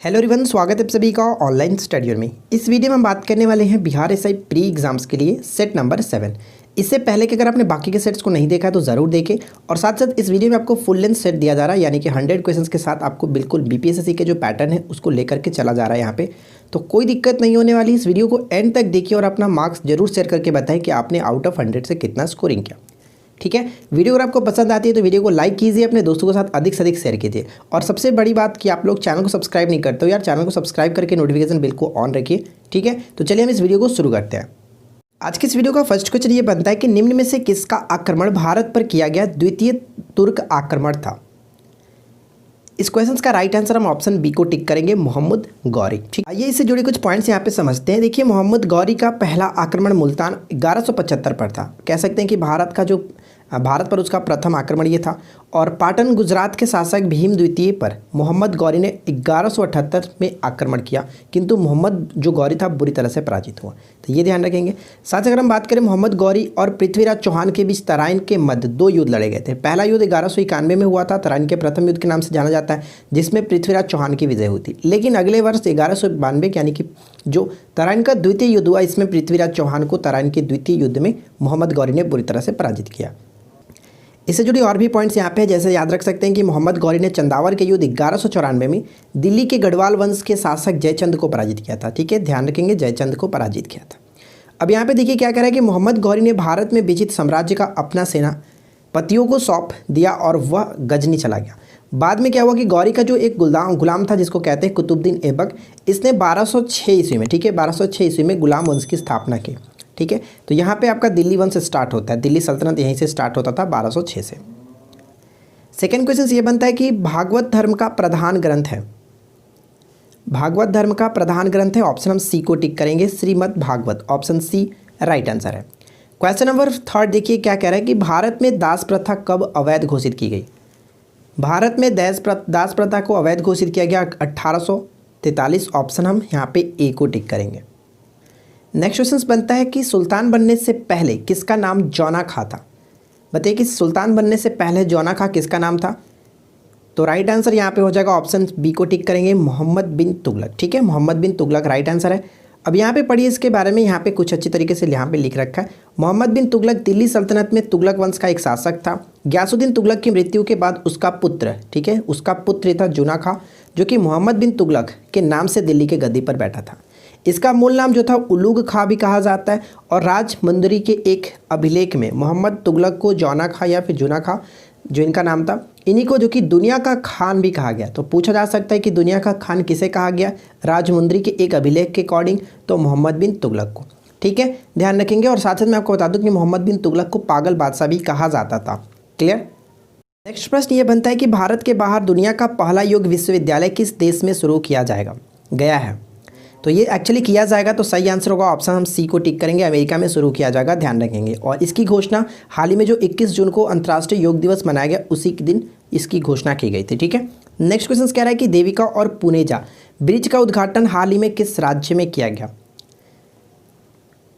Hello everyone, स्वागत है आप सभी का ऑनलाइन स्टडी में। इस वीडियो में हम बात करने वाले हैं बिहार एसआई प्री एग्जाम्स के लिए सेट नंबर 7। इससे पहले कि अगर आपने बाकी के सेट्स को नहीं देखा है तो ज़रूर देखें। और साथ साथ इस वीडियो में आपको फुल लेंथ सेट दिया जा रहा है, यानी कि 100 क्वेश्चंस के साथ आपको बिल्कुल बीपीएससी के जो पैटर्न है उसको लेकर के चला जा रहा है यहाँ पे। तो कोई दिक्कत नहीं होने वाली। इस वीडियो को एंड तक देखिए और अपना मार्क्स जरूर शेयर करके बताएं कि आपने आउट ऑफ 100 से कितना स्कोरिंग किया। ठीक है, वीडियो अगर आपको पसंद आती है तो वीडियो को लाइक कीजिए, अपने दोस्तों के साथ अधिक से अधिक शेयर कीजिए। और सबसे बड़ी बात कि आप लोग चैनल को सब्सक्राइब नहीं करते हो यार, चैनल को सब्सक्राइब करके नोटिफिकेशन बिल को ऑन रखिए। ठीक है, तो चलिए हम इस वीडियो को शुरू करते हैं। आज की इस वीडियो का फर्स्ट क्वेश्चन ये बनता है कि निम्न में से किसका आक्रमण भारत पर किया गया द्वितीय तुर्क आक्रमण था। इस क्वेश्चन का राइट आंसर हम ऑप्शन बी को टिक करेंगे, मोहम्मद गौरी। ठीक, आइए इससे जुड़े कुछ पॉइंट्स यहाँ पे समझते हैं। देखिए, मोहम्मद गौरी का पहला आक्रमण मुल्तान 1175 पर था। कह सकते हैं कि भारत पर उसका प्रथम आक्रमण ये था। और पाटन गुजरात के शासक भीम द्वितीय पर मोहम्मद गौरी ने 1178 में आक्रमण किया, किंतु मोहम्मद जो गौरी था बुरी तरह से पराजित हुआ। तो ये ध्यान रखेंगे। साथ ही अगर हम बात करें मोहम्मद गौरी और पृथ्वीराज चौहान के बीच तराइन के मध्य 2 युद्ध लड़े गए थे। पहला युद्ध 1191 में हुआ था, तराइन के प्रथम युद्ध के नाम से जाना जाता है, जिसमें पृथ्वीराज चौहान की विजय हुई थी। लेकिन अगले वर्ष 1192 यानी कि जो तराइन का द्वितीय युद्ध हुआ, इसमें पृथ्वीराज चौहान को तराइन के द्वितीय युद्ध में मोहम्मद गौरी ने बुरी तरह से पराजित किया। इससे जुड़ी और भी पॉइंट्स यहाँ पे है, जैसे याद रख सकते हैं कि मोहम्मद गौरी ने चंदावर के युद्ध 1194 में दिल्ली के गढ़वाल वंश के शासक जयचंद को पराजित किया था। ठीक है, ध्यान रखेंगे, जयचंद को पराजित किया था। अब यहाँ पे देखिए क्या कह रहा है कि मोहम्मद गौरी ने भारत में विजित साम्राज्य का अपना सेनापतियों को सौंप दिया और वह गजनी चला गया। बाद में क्या हुआ कि गौरी का जो एक गुलाम था जिसको कहते हैं कुतुबुद्दीन ऐबक, इसने 1206 ईस्वी में, ठीक है, 1206 ईस्वी में गुलाम वंश की स्थापना की। ठीक है, तो यहाँ पे आपका दिल्ली वंश स्टार्ट होता है, दिल्ली सल्तनत यहीं से स्टार्ट होता था 1206 से। सेकेंड क्वेश्चन ये बनता है कि भागवत धर्म का प्रधान ग्रंथ है। भागवत धर्म का प्रधान ग्रंथ है, ऑप्शन हम सी को टिक करेंगे, Shrimad Bhagwat. Option C right answer है। क्वेश्चन नंबर 3 देखिए क्या कह रहा है कि भारत में दास प्रथा कब अवैध घोषित की गई। भारत में दास प्रथा को अवैध घोषित किया गया 1843। ऑप्शन हम यहाँ पे ए को टिक करेंगे। नेक्स्ट क्वेश्चन बनता है कि सुल्तान बनने से पहले किसका नाम जौना खां था। बताइए कि सुल्तान बनने से पहले जौना खां किसका नाम था। तो राइट आंसर यहाँ पे हो जाएगा, ऑप्शन बी को टिक करेंगे, मोहम्मद बिन तुगलक। ठीक है, मोहम्मद बिन तुगलक राइट आंसर है। अब यहाँ पे पढ़िए इसके बारे में, यहाँ पे कुछ अच्छी तरीके से यहाँ पे लिख रखा है। मोहम्मद बिन तुगलक दिल्ली सल्तनत में तुगलक वंश का एक शासक था। गयासुद्दीन तुगलक की मृत्यु के बाद उसका पुत्र, ठीक है, उसका पुत्र था जौना खां, जो कि मोहम्मद बिन तुगलक के नाम से दिल्ली के गद्दी पर बैठा था। इसका मूल नाम जो था उलूग खां भी कहा जाता है। और राजमुंदरी के एक अभिलेख में मोहम्मद तुगलक को जौना खां या फिर जूना खां जो इनका नाम था, इन्हीं को जो कि दुनिया का खान भी कहा गया। तो पूछा जा सकता है कि दुनिया का खान किसे कहा गया, राजमुंदरी के एक अभिलेख के अकॉर्डिंग तो मोहम्मद बिन तुगलक को। ठीक है, ध्यान रखेंगे। और साथ साथ मैं आपको बता दूं कि मोहम्मद बिन तुगलक को पागल बादशाह भी कहा जाता था। क्लियर। नेक्स्ट प्रश्न ये बनता है कि भारत के बाहर दुनिया का पहला योग विश्वविद्यालय किस देश में शुरू किया गया है। तो ये एक्चुअली किया जाएगा, तो सही आंसर होगा ऑप्शन हम सी को टिक करेंगे, अमेरिका में शुरू किया जाएगा। ध्यान रखेंगे। और इसकी घोषणा हाल ही में जो 21 जून को अंतर्राष्ट्रीय योग दिवस मनाया गया, उसी के दिन इसकी घोषणा की गई थी। ठीक है, नेक्स्ट क्वेश्चन कह रहा है कि देविका और पुनेजा ब्रिज का उद्घाटन हाल ही में किस राज्य में किया गया।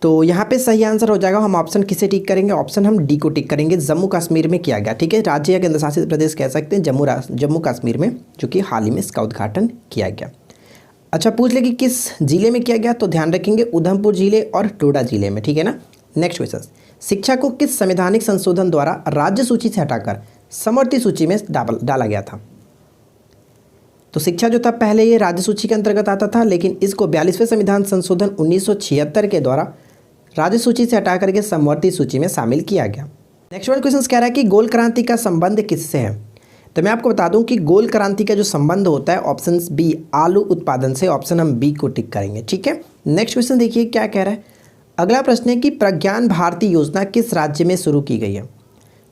तो यहाँ पे सही आंसर हो जाएगा, हम ऑप्शन किसे टिक करेंगे, ऑप्शन हम डी को टिक करेंगे, जम्मू कश्मीर में किया गया। ठीक है, राज्य या केंद्र शासित प्रदेश कह सकते हैं, जम्मू कश्मीर में, जो कि हाल ही में इसका उद्घाटन किया गया। अच्छा, पूछ ले कि किस जिले में किया गया, तो ध्यान रखेंगे उधमपुर जिले और डोडा जिले में। ठीक है ना। नेक्स्ट क्वेश्चन, शिक्षा को किस संवैधानिक संशोधन द्वारा राज्य सूची से हटाकर समवर्ती सूची में डाला गया था। तो शिक्षा जो था पहले ये राज्य सूची के अंतर्गत आता था, लेकिन इसको 42वें संविधान संशोधन 1976 के द्वारा राज्य सूची से हटा करके समवर्ती सूची में शामिल किया गया। नेक्स्ट वन क्वेश्चन कह रहा है कि गोल क्रांति का संबंध किससे है। तो मैं आपको बता दूं कि गोल क्रांति का जो संबंध होता है ऑप्शन बी आलू उत्पादन से। ऑप्शन हम बी को टिक करेंगे। ठीक है, नेक्स्ट क्वेश्चन देखिए क्या कह रहा है। अगला प्रश्न है कि प्रज्ञान भारती योजना किस राज्य में शुरू की गई है।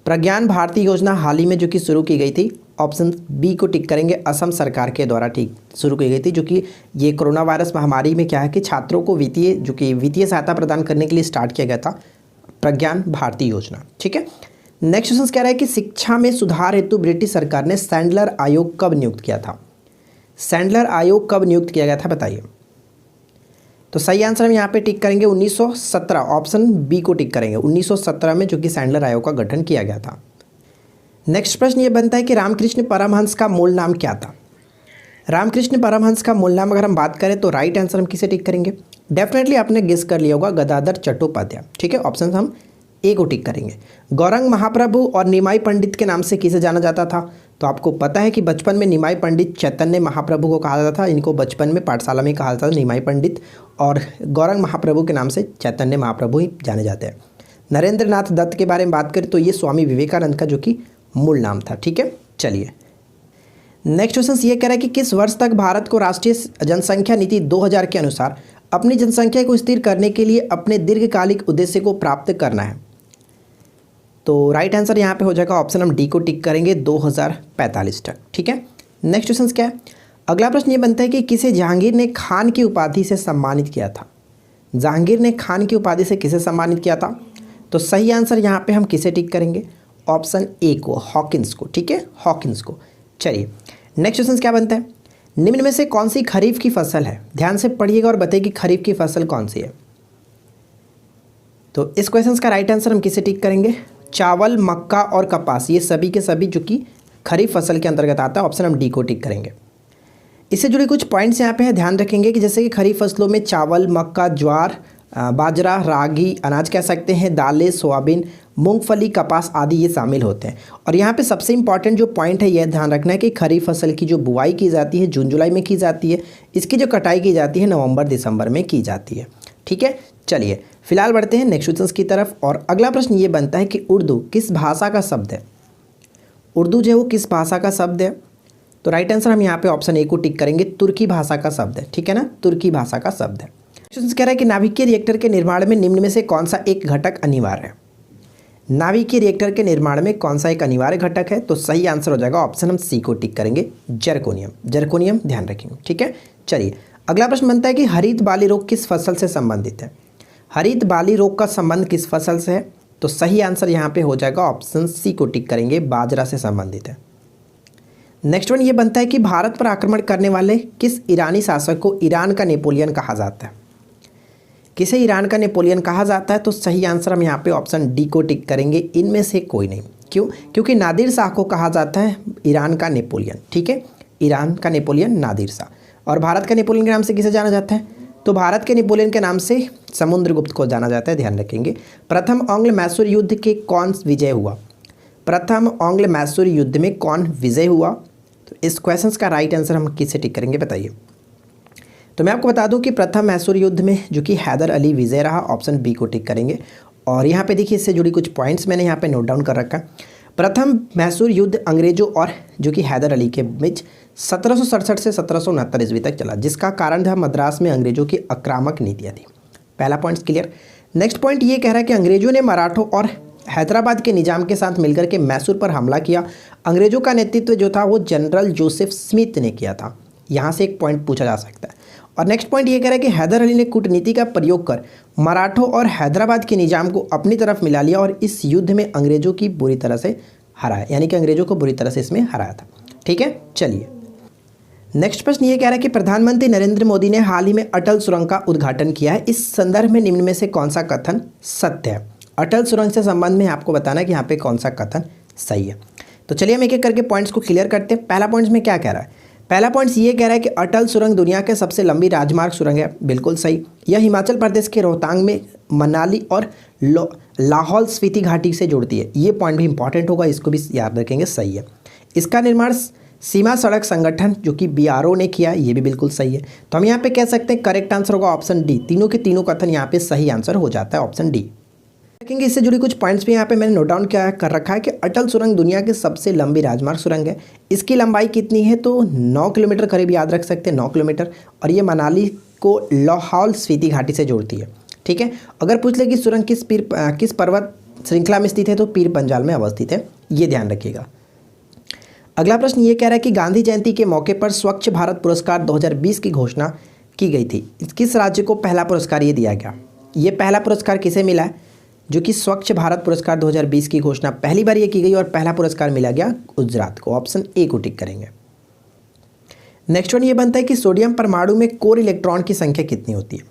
प्रज्ञान भारती योजना हाल ही में जो कि शुरू की गई थी, ऑप्शन बी को टिक करेंगे, असम सरकार के द्वारा ठीक शुरू की गई थी, जो कि ये कोरोना वायरस महामारी में क्या है कि छात्रों को वित्तीय सहायता प्रदान करने के लिए स्टार्ट किया गया था प्रज्ञान भारती योजना। ठीक है, नेक्स्ट क्वेश्चन कह रहा है कि शिक्षा में सुधार हेतु ब्रिटिश सरकार ने सैंडलर आयोग कब नियुक्त किया था। सैंडलर आयोग कब नियुक्त किया गया था बताइए। तो सही आंसर हम यहाँ पे टिक करेंगे 1917। ऑप्शन बी को टिक करेंगे, 1917 में जो कि सैंडलर आयोग का गठन किया गया था। नेक्स्ट प्रश्न ये बनता है कि रामकृष्ण परमहंस का मूल नाम क्या था। रामकृष्ण परमहंस का मूल नाम अगर हम बात करें तो राइट आंसर हम किसे टिक करेंगे? डेफिनेटली आपने गेस कर लिया होगा, गदाधर चट्टोपाध्याय। ठीक है, ऑप्शन हम ए को टिक करेंगे। गौरंग महाप्रभु और निमाई पंडित के नाम से किसे जाना जाता था? तो आपको पता है कि बचपन में निमाई पंडित चैतन्य महाप्रभु को कहा जाता था। इनको बचपन में पाठशाला में कहा जाता था निमाई पंडित, और गौरंग महाप्रभु के नाम से चैतन्य महाप्रभु ही जाने जाते हैं। नरेंद्र नाथ दत्त के बारे में बात करें तो ये स्वामी विवेकानंद का जो कि मूल नाम था। ठीक है, चलिए नेक्स्ट क्वेश्चन ये कह रहा है कि किस वर्ष तक भारत को राष्ट्रीय जनसंख्या नीति 2000 के अनुसार अपनी जनसंख्या को स्थिर करने के लिए अपने दीर्घकालिक उद्देश्य को प्राप्त करना है? तो राइट आंसर यहाँ पे हो जाएगा ऑप्शन हम डी को टिक करेंगे, 2045 तक। ठीक है, नेक्स्ट क्वेश्चन क्या है? अगला प्रश्न ये बनता है कि किसे जहांगीर ने खान की उपाधि से सम्मानित किया था? जहांगीर ने खान की उपाधि से किसे सम्मानित किया था? तो सही आंसर यहाँ पे हम किसे टिक करेंगे? ऑप्शन ए को, हॉकिंस को। ठीक है, हॉकिंस को। चलिए नेक्स्ट क्वेश्चन क्या बनता है? निम्न में से कौन सी खरीफ की फसल है? ध्यान से पढ़िएगा और बताइए कि खरीफ की फसल कौन सी है। तो इस क्वेश्चन का राइट आंसर हम किसे टिक करेंगे? चावल, मक्का और कपास, ये सभी के सभी जो कि खरीफ फसल के अंतर्गत आता है। ऑप्शन हम डी को टिक करेंगे। इससे जुड़े कुछ पॉइंट्स यहाँ पे है, ध्यान रखेंगे कि जैसे कि खरीफ फसलों में चावल, मक्का, ज्वार, बाजरा, रागी, अनाज कह सकते हैं, दालें, सोयाबीन, मूंगफली, कपास आदि ये शामिल होते हैं। और यहाँ पे सबसे इंपॉर्टेंट जो पॉइंट है यह ध्यान रखना है कि खरीफ फसल की जो बुआई की जाती है जून जुलाई में की जाती है, इसकी जो कटाई की जाती है नवंबर दिसंबर में की जाती है। ठीक है, चलिए फिलहाल बढ़ते हैं नेक्स्ट क्वेश्चन की तरफ। और अगला प्रश्न ये बनता है कि उर्दू किस भाषा का शब्द है? उर्दू जो है वो किस भाषा का शब्द है? तो राइट आंसर हम यहाँ पे ऑप्शन ए को टिक करेंगे, तुर्की भाषा का शब्द है। ठीक है ना, तुर्की भाषा का शब्द है। क्वेश्चन कह रहा है कि नाभिकीय रिएक्टर के निर्माण में निम्न में से कौन सा एक घटक अनिवार्य है? नाभिकीय रिएक्टर के निर्माण में कौन सा एक अनिवार्य घटक है? तो सही आंसर हो जाएगा ऑप्शन हम सी को टिक करेंगे, जर्कोनियम। जर्कोनियम ध्यान रखेंगे। ठीक है, चलिए अगला प्रश्न बनता है कि हरित बाली रोग किस फसल से संबंधित है? हरित बाली रोग का संबंध किस फसल से है? तो सही आंसर यहाँ पे हो जाएगा ऑप्शन सी को टिक करेंगे, बाजरा से संबंधित है। नेक्स्ट वन ये बनता है कि भारत पर आक्रमण करने वाले किस ईरानी शासक को ईरान का नेपोलियन कहा जाता है? किसे ईरान का नेपोलियन कहा जाता है? तो सही आंसर हम यहाँ पे ऑप्शन डी को टिक करेंगे, इनमें से कोई नहीं। क्यों? क्योंकि नादिर शाह को कहा जाता है ईरान का नेपोलियन। ठीक है, ईरान का नेपोलियन नादिर शाह। और भारत का नेपोलियन के नाम से किसे जाना जाता है? तो भारत के नेपोलियन के नाम से समुद्रगुप्त को जाना जाता है, ध्यान रखेंगे। प्रथम आंग्ल मैसूर युद्ध के कौन विजय हुआ? प्रथम आंग्ल मैसूर युद्ध में कौन विजय हुआ? तो इस क्वेश्चन का राइट आंसर हम किसे टिक करेंगे बताइए। तो मैं आपको बता दूं कि प्रथम मैसूर युद्ध में जो कि हैदर अली विजय रहा, ऑप्शन बी को टिक करेंगे। और यहाँ पे देखिए इससे जुड़ी कुछ पॉइंट्स मैंने यहाँ पे नोट डाउन कर रखा है। प्रथम मैसूर युद्ध अंग्रेजों और जो कि हैदर अली के बीच 1767 से 1769 ईस्वी तक चला, जिसका कारण था मद्रास में अंग्रेजों की आक्रामक नीतियाँ थी। पहला पॉइंट क्लियर। नेक्स्ट पॉइंट ये कह रहा है कि अंग्रेजों ने मराठों और हैदराबाद के निजाम के साथ मिलकर के मैसूर पर हमला किया। अंग्रेजों का नेतृत्व जो था वो जनरल जोसेफ स्मिथ ने किया था। यहाँ से एक पॉइंट पूछा जा सकता है। और नेक्स्ट पॉइंट ये कह रहा है कि हैदर अली ने कूटनीति का प्रयोग कर मराठों और हैदराबाद के निजाम को अपनी तरफ मिला लिया और इस युद्ध में अंग्रेजों की बुरी तरह से हराया, यानी कि अंग्रेजों को बुरी तरह से इसमें हराया था। ठीक है, चलिए नेक्स्ट प्रश्न ये कह रहा है कि प्रधानमंत्री नरेंद्र मोदी ने हाल ही में अटल सुरंग का उद्घाटन किया है। इस संदर्भ में निम्न में से कौन सा कथन सत्य है? अटल सुरंग से संबंध में आपको बताना है कि यहाँ पे कौन सा कथन सही है। तो चलिए हम एक एक करके पॉइंट्स को क्लियर करते हैं। पहला पॉइंट्स में क्या कह रहा है? पहला पॉइंट्स ये कह रहा है कि अटल सुरंग दुनिया के सबसे लंबी राजमार्ग सुरंग है, बिल्कुल सही। यह हिमाचल प्रदेश के रोहतांग में मनाली और लाहौल स्पीति घाटी से जुड़ती है। ये पॉइंट भी इंपॉर्टेंट होगा, इसको भी याद रखेंगे, सही है। इसका निर्माण सीमा सड़क संगठन जो कि BRO ने किया, ये भी बिल्कुल सही है। तो हम यहाँ पे कह सकते हैं करेक्ट आंसर होगा ऑप्शन डी। तीनों के तीनों कथन यहाँ पे सही आंसर हो जाता है, ऑप्शन डी। देखेंगे इससे जुड़ी कुछ पॉइंट्स भी यहाँ पे मैंने नोट डाउन किया कर रखा है कि अटल सुरंग दुनिया की सबसे लंबी राजमार्ग सुरंग है। इसकी लंबाई कितनी है? तो 9 किलोमीटर करीब याद रख सकते हैं, 9 किलोमीटर। और ये मनाली को लाहौल स्पीति घाटी से जोड़ती है। ठीक है, अगर पूछ ले कि सुरंग किस पर्वत श्रृंखला में स्थित है तो पीर पंजाल में अवस्थित है, ये ध्यान रखिएगा। अगला प्रश्न ये कह रहा है कि गांधी जयंती के मौके पर स्वच्छ भारत पुरस्कार 2020 की घोषणा की गई थी। किस राज्य को पहला पुरस्कार ये दिया गया? ये पहला पुरस्कार किसे मिला है? जो कि स्वच्छ भारत पुरस्कार 2020 की घोषणा पहली बार ये की गई और पहला पुरस्कार मिला गया गुजरात को। ऑप्शन ए को टिक करेंगे। नेक्स्ट वन ये बनता है कि सोडियम परमाणु में कोर इलेक्ट्रॉन की संख्या कितनी होती है?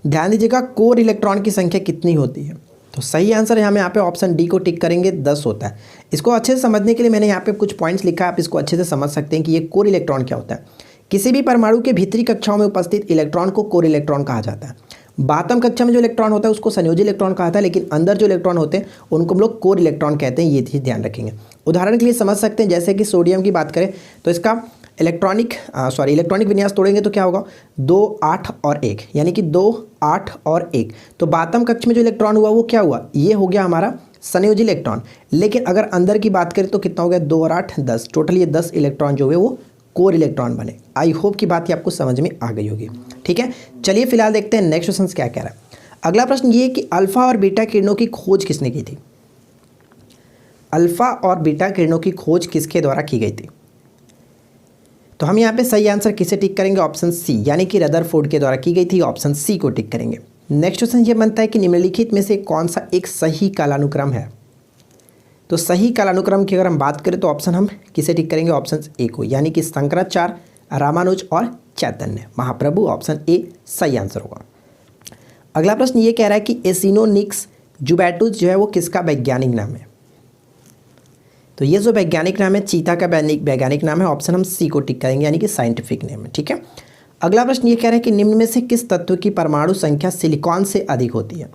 ध्यान दीजिएगा, कोर इलेक्ट्रॉन की संख्या कितनी होती है? तो सही आंसर हम यहाँ पे ऑप्शन डी को टिक करेंगे, 10 होता है। इसको अच्छे से समझने के लिए मैंने यहाँ पे कुछ पॉइंट्स लिखा है, आप इसको अच्छे से समझ सकते हैं कि ये कोर इलेक्ट्रॉन क्या होता है। किसी भी परमाणु के भीतरी कक्षाओं में उपस्थित इलेक्ट्रॉन को कोर इलेक्ट्रॉन कहा जाता है। बातम कक्षा में जो इलेक्ट्रॉन होता है उसको संयोजी इलेक्ट्रॉन कहा जाता है, लेकिन अंदर जो इलेक्ट्रॉन होते हैं उनको हम लोग कोर इलेक्ट्रॉन कहते हैं। ये चीज़ ध्यान रखेंगे। उदाहरण के लिए समझ सकते हैं, जैसे कि सोडियम की बात करें तो इसका इलेक्ट्रॉनिक विन्यास तोड़ेंगे तो क्या होगा 2 8 और 1, यानी कि 2 8 और 1। तो बातम कक्ष में जो इलेक्ट्रॉन हुआ वो क्या हुआ, ये हो गया हमारा संयोजी इलेक्ट्रॉन। लेकिन अगर अंदर की बात करें तो कितना हो गया 2 और 8 10, टोटल ये 10 इलेक्ट्रॉन जो है वो कोर इलेक्ट्रॉन बने। आई होप की बात ये आपको समझ में आ गई होगी। ठीक है, चलिए फिलहाल देखते हैं नेक्स्ट क्वेश्चन क्या कह रहा है। अगला प्रश्न ये कि अल्फा और बीटा किरणों की खोज किसने की थी। अल्फा और बीटा किरणों की खोज किसके द्वारा की गई थी। तो हम यहाँ पे सही आंसर किसे टिक करेंगे, ऑप्शन सी, यानी कि रदरफोर्ड के द्वारा की गई थी। ऑप्शन सी को टिक करेंगे। नेक्स्ट क्वेश्चन ये बनता है कि निम्नलिखित में से कौन सा एक सही कालानुक्रम है। तो सही कालानुक्रम की अगर हम बात करें तो ऑप्शन हम किसे टिक करेंगे, ऑप्शन ए को, यानी कि शंकराचार्य, रामानुज और चैतन्य महाप्रभु। ऑप्शन ए सही आंसर होगा। अगला प्रश्न ये कह रहा है कि एसिनोनिक्स जुबैटुस जो है वो किसका वैज्ञानिक नाम है। तो ये जो वैज्ञानिक नाम है चीता का वैज्ञानिक नाम है। ऑप्शन हम सी को टिक करेंगे, यानी कि साइंटिफिक नेम है। ठीक है, अगला प्रश्न ये कह रहा है कि निम्न में से किस तत्व की परमाणु संख्या सिलिकॉन से अधिक होती है।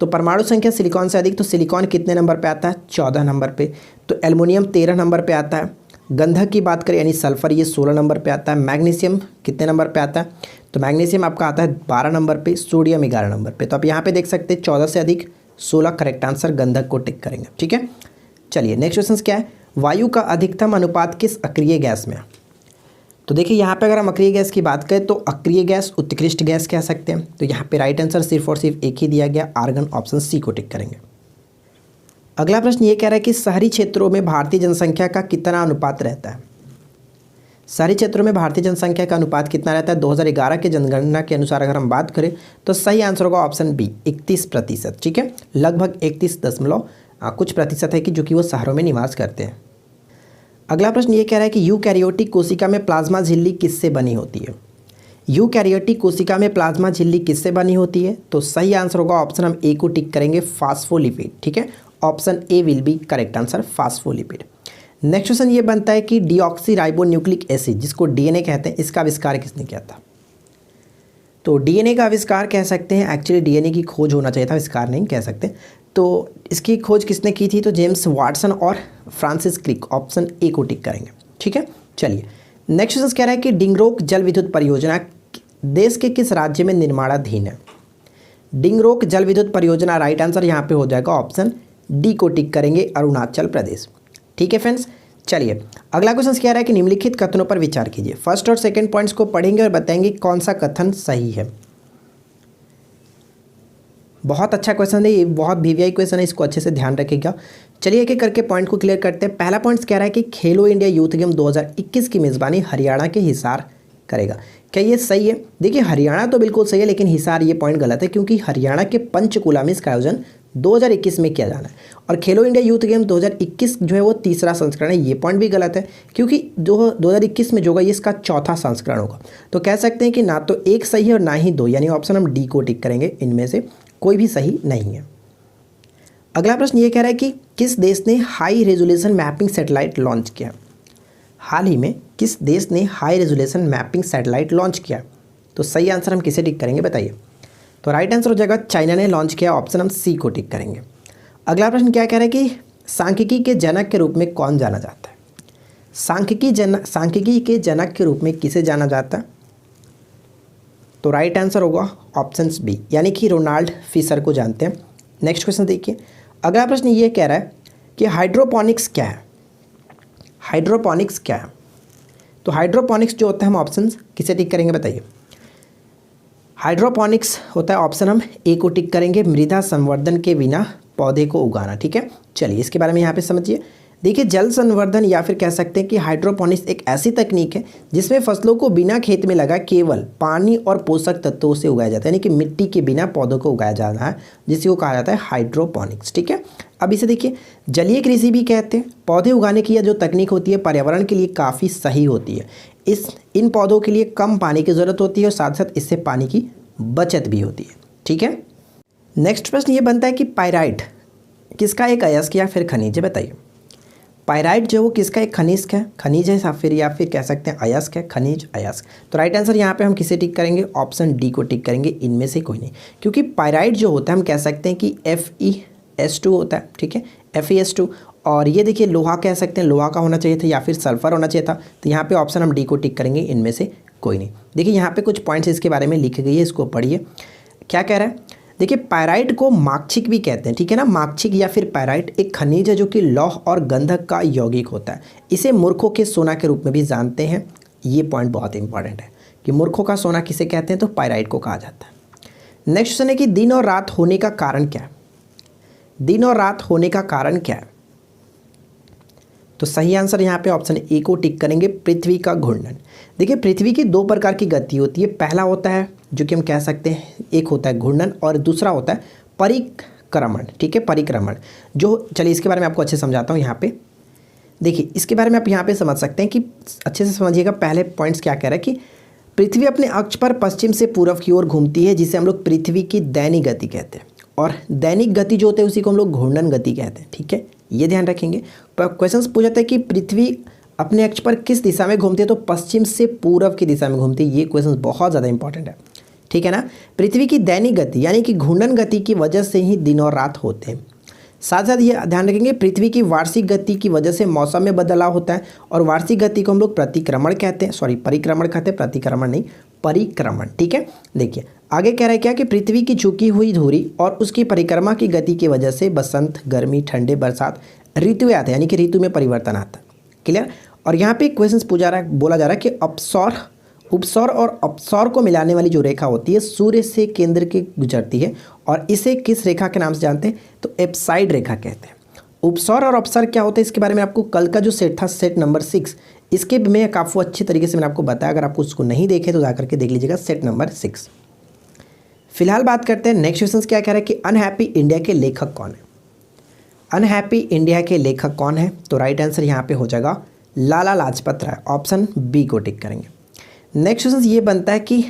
तो परमाणु संख्या सिलिकॉन से अधिक, तो सिलिकॉन कितने नंबर पे आता है, 14 नंबर पे। तो एल्युमिनियम 13 नंबर पे आता है। गंधक की बात करें यानी सल्फर, ये 16 नंबर पे आता है। मैग्नीशियम कितने नंबर पे आता है, तो मैग्नीशियम आपका आता है 12 नंबर पे। सोडियम 11 नंबर पे। तो आप यहाँ पे देख सकते हैं 14 से अधिक 16 करेक्ट आंसर, गंधक को टिक करेंगे। ठीक है, चलिए नेक्स्ट क्वेश्चन क्या है, वायु का अधिकतम अनुपात किस अक्रिय गैस में है। तो देखिए यहाँ पे अगर हम अक्रिय गैस की बात करें तो अक्रिय गैस उत्कृष्ट गैस कह सकते हैं। तो यहाँ पे राइट आंसर सिर्फ और सिर्फ एक ही दिया गया, आर्गन। ऑप्शन सी को टिक करेंगे। अगला प्रश्न ये कह रहा है कि शहरी क्षेत्रों में भारतीय जनसंख्या का कितना अनुपात रहता है। शहरी क्षेत्रों में भारतीय जनसंख्या का अनुपात कितना रहता है। 2011 के जनगणना के अनुसार अगर हम बात करें तो सही आंसर होगा ऑप्शन बी, 31%। ठीक है, लगभग 31 दशमलव कुछ प्रतिशत है कि जो कि वो शहरों में निवास करते हैं। अगला प्रश्न ये कह रहा है कि यूकैरियोटिक कोशिका में प्लाज्मा झिल्ली किससे बनी होती है। यूकैरियोटिक कोशिका में प्लाज्मा झिल्ली किससे बनी होती है। तो सही आंसर होगा ऑप्शन हम ए को टिक करेंगे, फास्फोलिपिड। ठीक है, option A will be correct answer, phospholipid. Next question ये बनता है कि डीऑक्सीराइबोन्यूक्लिक एसिड, जिसको डीएनए कहते हैं, इसका आविष्कार किसने किया था। तो डीएनए का आविष्कार कह सकते हैं, एक्चुअली डीएनए की खोज होना चाहिए था, आविष्कार नहीं कह सकते। तो इसकी खोज किसने की थी, तो जेम्स वाटसन और फ्रांसिस क्रिक। ऑप्शन ए को टिक करेंगे। ठीक है, चलिए नेक्स्ट क्वेश्चन कह रहा है कि डिंगरोक जल विद्युत परियोजना देश के किस राज्य में निर्माणाधीन है। डिंगरोक जल विद्युत परियोजना राइट आंसर यहाँ पे हो जाएगा, ऑप्शन डी को टिक करेंगे, अरुणाचल प्रदेश। ठीक है फ्रेंड्स, चलिए अगला क्वेश्चन कह रहा है कि निम्नलिखित कथनों पर विचार कीजिए। फर्स्ट और सेकंड पॉइंट्स को पढ़ेंगे और बताएंगे कौन सा कथन सही है। बहुत अच्छा क्वेश्चन है ये, बहुत वीवीआई क्वेश्चन है, इसको अच्छे से ध्यान रखिएगा। चलिए एक एक करके पॉइंट को क्लियर करते हैं। पहला पॉइंट कह रहा है कि खेलो इंडिया यूथ गेम 2021 की मेज़बानी हरियाणा के हिसार करेगा। क्या ये सही है। देखिए हरियाणा तो बिल्कुल सही है, लेकिन हिसार ये पॉइंट गलत है, क्योंकि हरियाणा के पंचकुला में इसका आयोजन 2021 में किया जाना है। और खेलो इंडिया यूथ गेम 2021 जो है वो तीसरा संस्करण है, ये पॉइंट भी गलत है, क्योंकि जो 2021 में जो होगा ये इसका चौथा संस्करण होगा। तो कह सकते हैं कि ना तो एक सही है और ना ही दो, यानी ऑप्शन हम डी को टिक करेंगे, इनमें से कोई भी सही नहीं है। अगला प्रश्न ये कह रहा है कि किस देश ने high resolution mapping satellite launch किया। हाल ही में किस देश ने high resolution mapping satellite launch किया। तो सही आंसर हम किसे टिक करेंगे बताइए। तो राइट आंसर हो जाएगा चाइना ने लॉन्च किया, ऑप्शन हम सी को टिक करेंगे। अगला प्रश्न क्या कह रहा है कि सांख्यिकी के जनक के रूप में कौन जाना जाता है। सांख्यिकी के जनक के रूप में किसे जाना जाता है। तो राइट आंसर होगा ऑप्शन बी, यानी कि रोनाल्ड फिशर को जानते हैं। नेक्स्ट क्वेश्चन देखिए। अगला प्रश्न ये कह रहा है कि हाइड्रोपोनिक्स क्या है। हाइड्रोपोनिक्स क्या है। तो हाइड्रोपोनिक्स जो होता है हम ऑप्शन किसे टिक करेंगे बताइए। हाइड्रोपोनिक्स होता है ऑप्शन हम ए को टिक करेंगे, मृदा संवर्धन के बिना पौधे को उगाना। ठीक है, चलिए इसके बारे में यहाँ पे समझिए। देखिए जल संवर्धन या फिर कह सकते हैं कि हाइड्रोपोनिक्स एक ऐसी तकनीक है जिसमें फसलों को बिना खेत में लगा केवल पानी और पोषक तत्वों से उगाया जाता है, यानी कि मिट्टी के बिना पौधों को उगाया जाना है, जिसे कहा जाता है हाइड्रोपोनिक्स। ठीक है, अब इसे देखिए जलीय कृषि भी कहते हैं। पौधे उगाने की यह जो तकनीक होती है पर्यावरण के लिए काफ़ी सही होती है। इन पौधों के लिए कम पानी की ज़रूरत होती है और साथ साथ इससे पानी की बचत भी होती है। ठीक है, नेक्स्ट प्रश्न ये बनता है कि पाइराइट किसका एक अयस्क या फिर खनिज है बताइए। पायराइट जो है वो किसका एक खनिज है या फिर कह सकते हैं अयस्क है, खनिज अयस्क। तो राइट आंसर यहाँ पे हम किसे टिक करेंगे, ऑप्शन डी को टिक करेंगे, इनमें से कोई नहीं। क्योंकि पायराइट जो होता है हम कह सकते हैं कि FeS2 होता है, ठीक है, FeS2। और ये देखिए लोहा कह सकते हैं, लोहा का होना चाहिए था या फिर सल्फर होना चाहिए था। तो यहाँ पे ऑप्शन हम डी को टिक करेंगे, इनमें से कोई नहीं। देखिए यहाँ पे कुछ पॉइंट्स इसके बारे में लिखे गई है, इसको पढ़िए क्या कह रहा है। देखिए पायराइट को माक्षिक भी कहते हैं, ठीक है ना। माक्षिक या फिर पायराइट एक खनिज है जो कि लौह और गंधक का यौगिक होता है। इसे मूर्खों के सोना के रूप में भी जानते हैं। ये पॉइंट बहुत इंपॉर्टेंट है कि मूर्खों का सोना किसे कहते हैं, तो पायराइट को कहा जाता है। नेक्स्ट क्वेश्चन है कि दिन और रात होने का कारण क्या है। दिन और रात होने का कारण क्या है, तो सही आंसर यहाँ पे ऑप्शन ए को टिक करेंगे, पृथ्वी का घूर्णन। देखिए पृथ्वी की दो प्रकार की गति होती है। पहला होता है जो कि हम कह सकते हैं, एक होता है घूर्णन और दूसरा होता है परिक्रमण, ठीक है, परिक्रमण। जो चलिए इसके बारे में आपको अच्छे से समझाता हूँ। यहाँ पे देखिए इसके बारे में आप यहाँ पे समझ सकते हैं कि अच्छे से समझिएगा। पहले पॉइंट्स क्या कह रहा है कि पृथ्वी अपने अक्ष पर पश्चिम से पूर्व की ओर घूमती है, जिसे हम लोग पृथ्वी की दैनिक गति कहते हैं। और दैनिक गति जो होते हैं उसी को हम लोग घूर्णन गति कहते हैं, ठीक है, ये ध्यान रखेंगे। पर क्वेश्चन पूछा है कि पृथ्वी अपने अक्ष पर किस दिशा में घूमती है, तो पश्चिम से पूर्व की दिशा में घूमती है। ये क्वेश्चन बहुत ज़्यादा इंपॉर्टेंट है, ठीक है ना। पृथ्वी की दैनिक गति यानी कि घूर्णन गति की वजह से ही दिन और रात होते हैं। साथ साथ ये ध्यान रखेंगे पृथ्वी की वार्षिक गति की वजह से मौसम में बदलाव होता है। और वार्षिक गति को हम लोग प्रतिक्रमण कहते हैं, सॉरी परिक्रमण कहते हैं, प्रतिक्रमण नहीं, परिक्रमण, ठीक है। देखिए आगे कह रहा है क्या कि पृथ्वी की झुकी हुई धुरी और उसकी परिक्रमा की गति की वजह से बसंत, गर्मी, ठंडे, बरसात ऋतुएं आते हैं, यानी कि ऋतु में परिवर्तन आता है। क्लियर। और यहाँ पे क्वेश्चन बोला जा रहा है कि उपसौर और अपसौर को मिलाने वाली जो रेखा होती है सूर्य से केंद्र के गुजरती है, और इसे किस रेखा के नाम से जानते हैं, तो एप्साइड रेखा कहते हैं। उपसौर और अपसर क्या होता है, इसके बारे में आपको कल का जो सेट था, सेट नंबर 6, इसके में काफ़ी अच्छी तरीके से मैंने आपको बताया। अगर आपको उसको नहीं देखे तो जाकर के देख लीजिएगा, सेट नंबर 6। फिलहाल बात करते हैं नेक्स्ट क्वेश्चन क्या कह रहा है कि अनहैप्पी इंडिया के लेखक कौन है। अनहैप्पी इंडिया के लेखक कौन है, तो राइट आंसर यहाँ पे हो जाएगा लाला लाजपत राय, ऑप्शन बी को टिक करेंगे। नेक्स्ट क्वेश्चन ये बनता है कि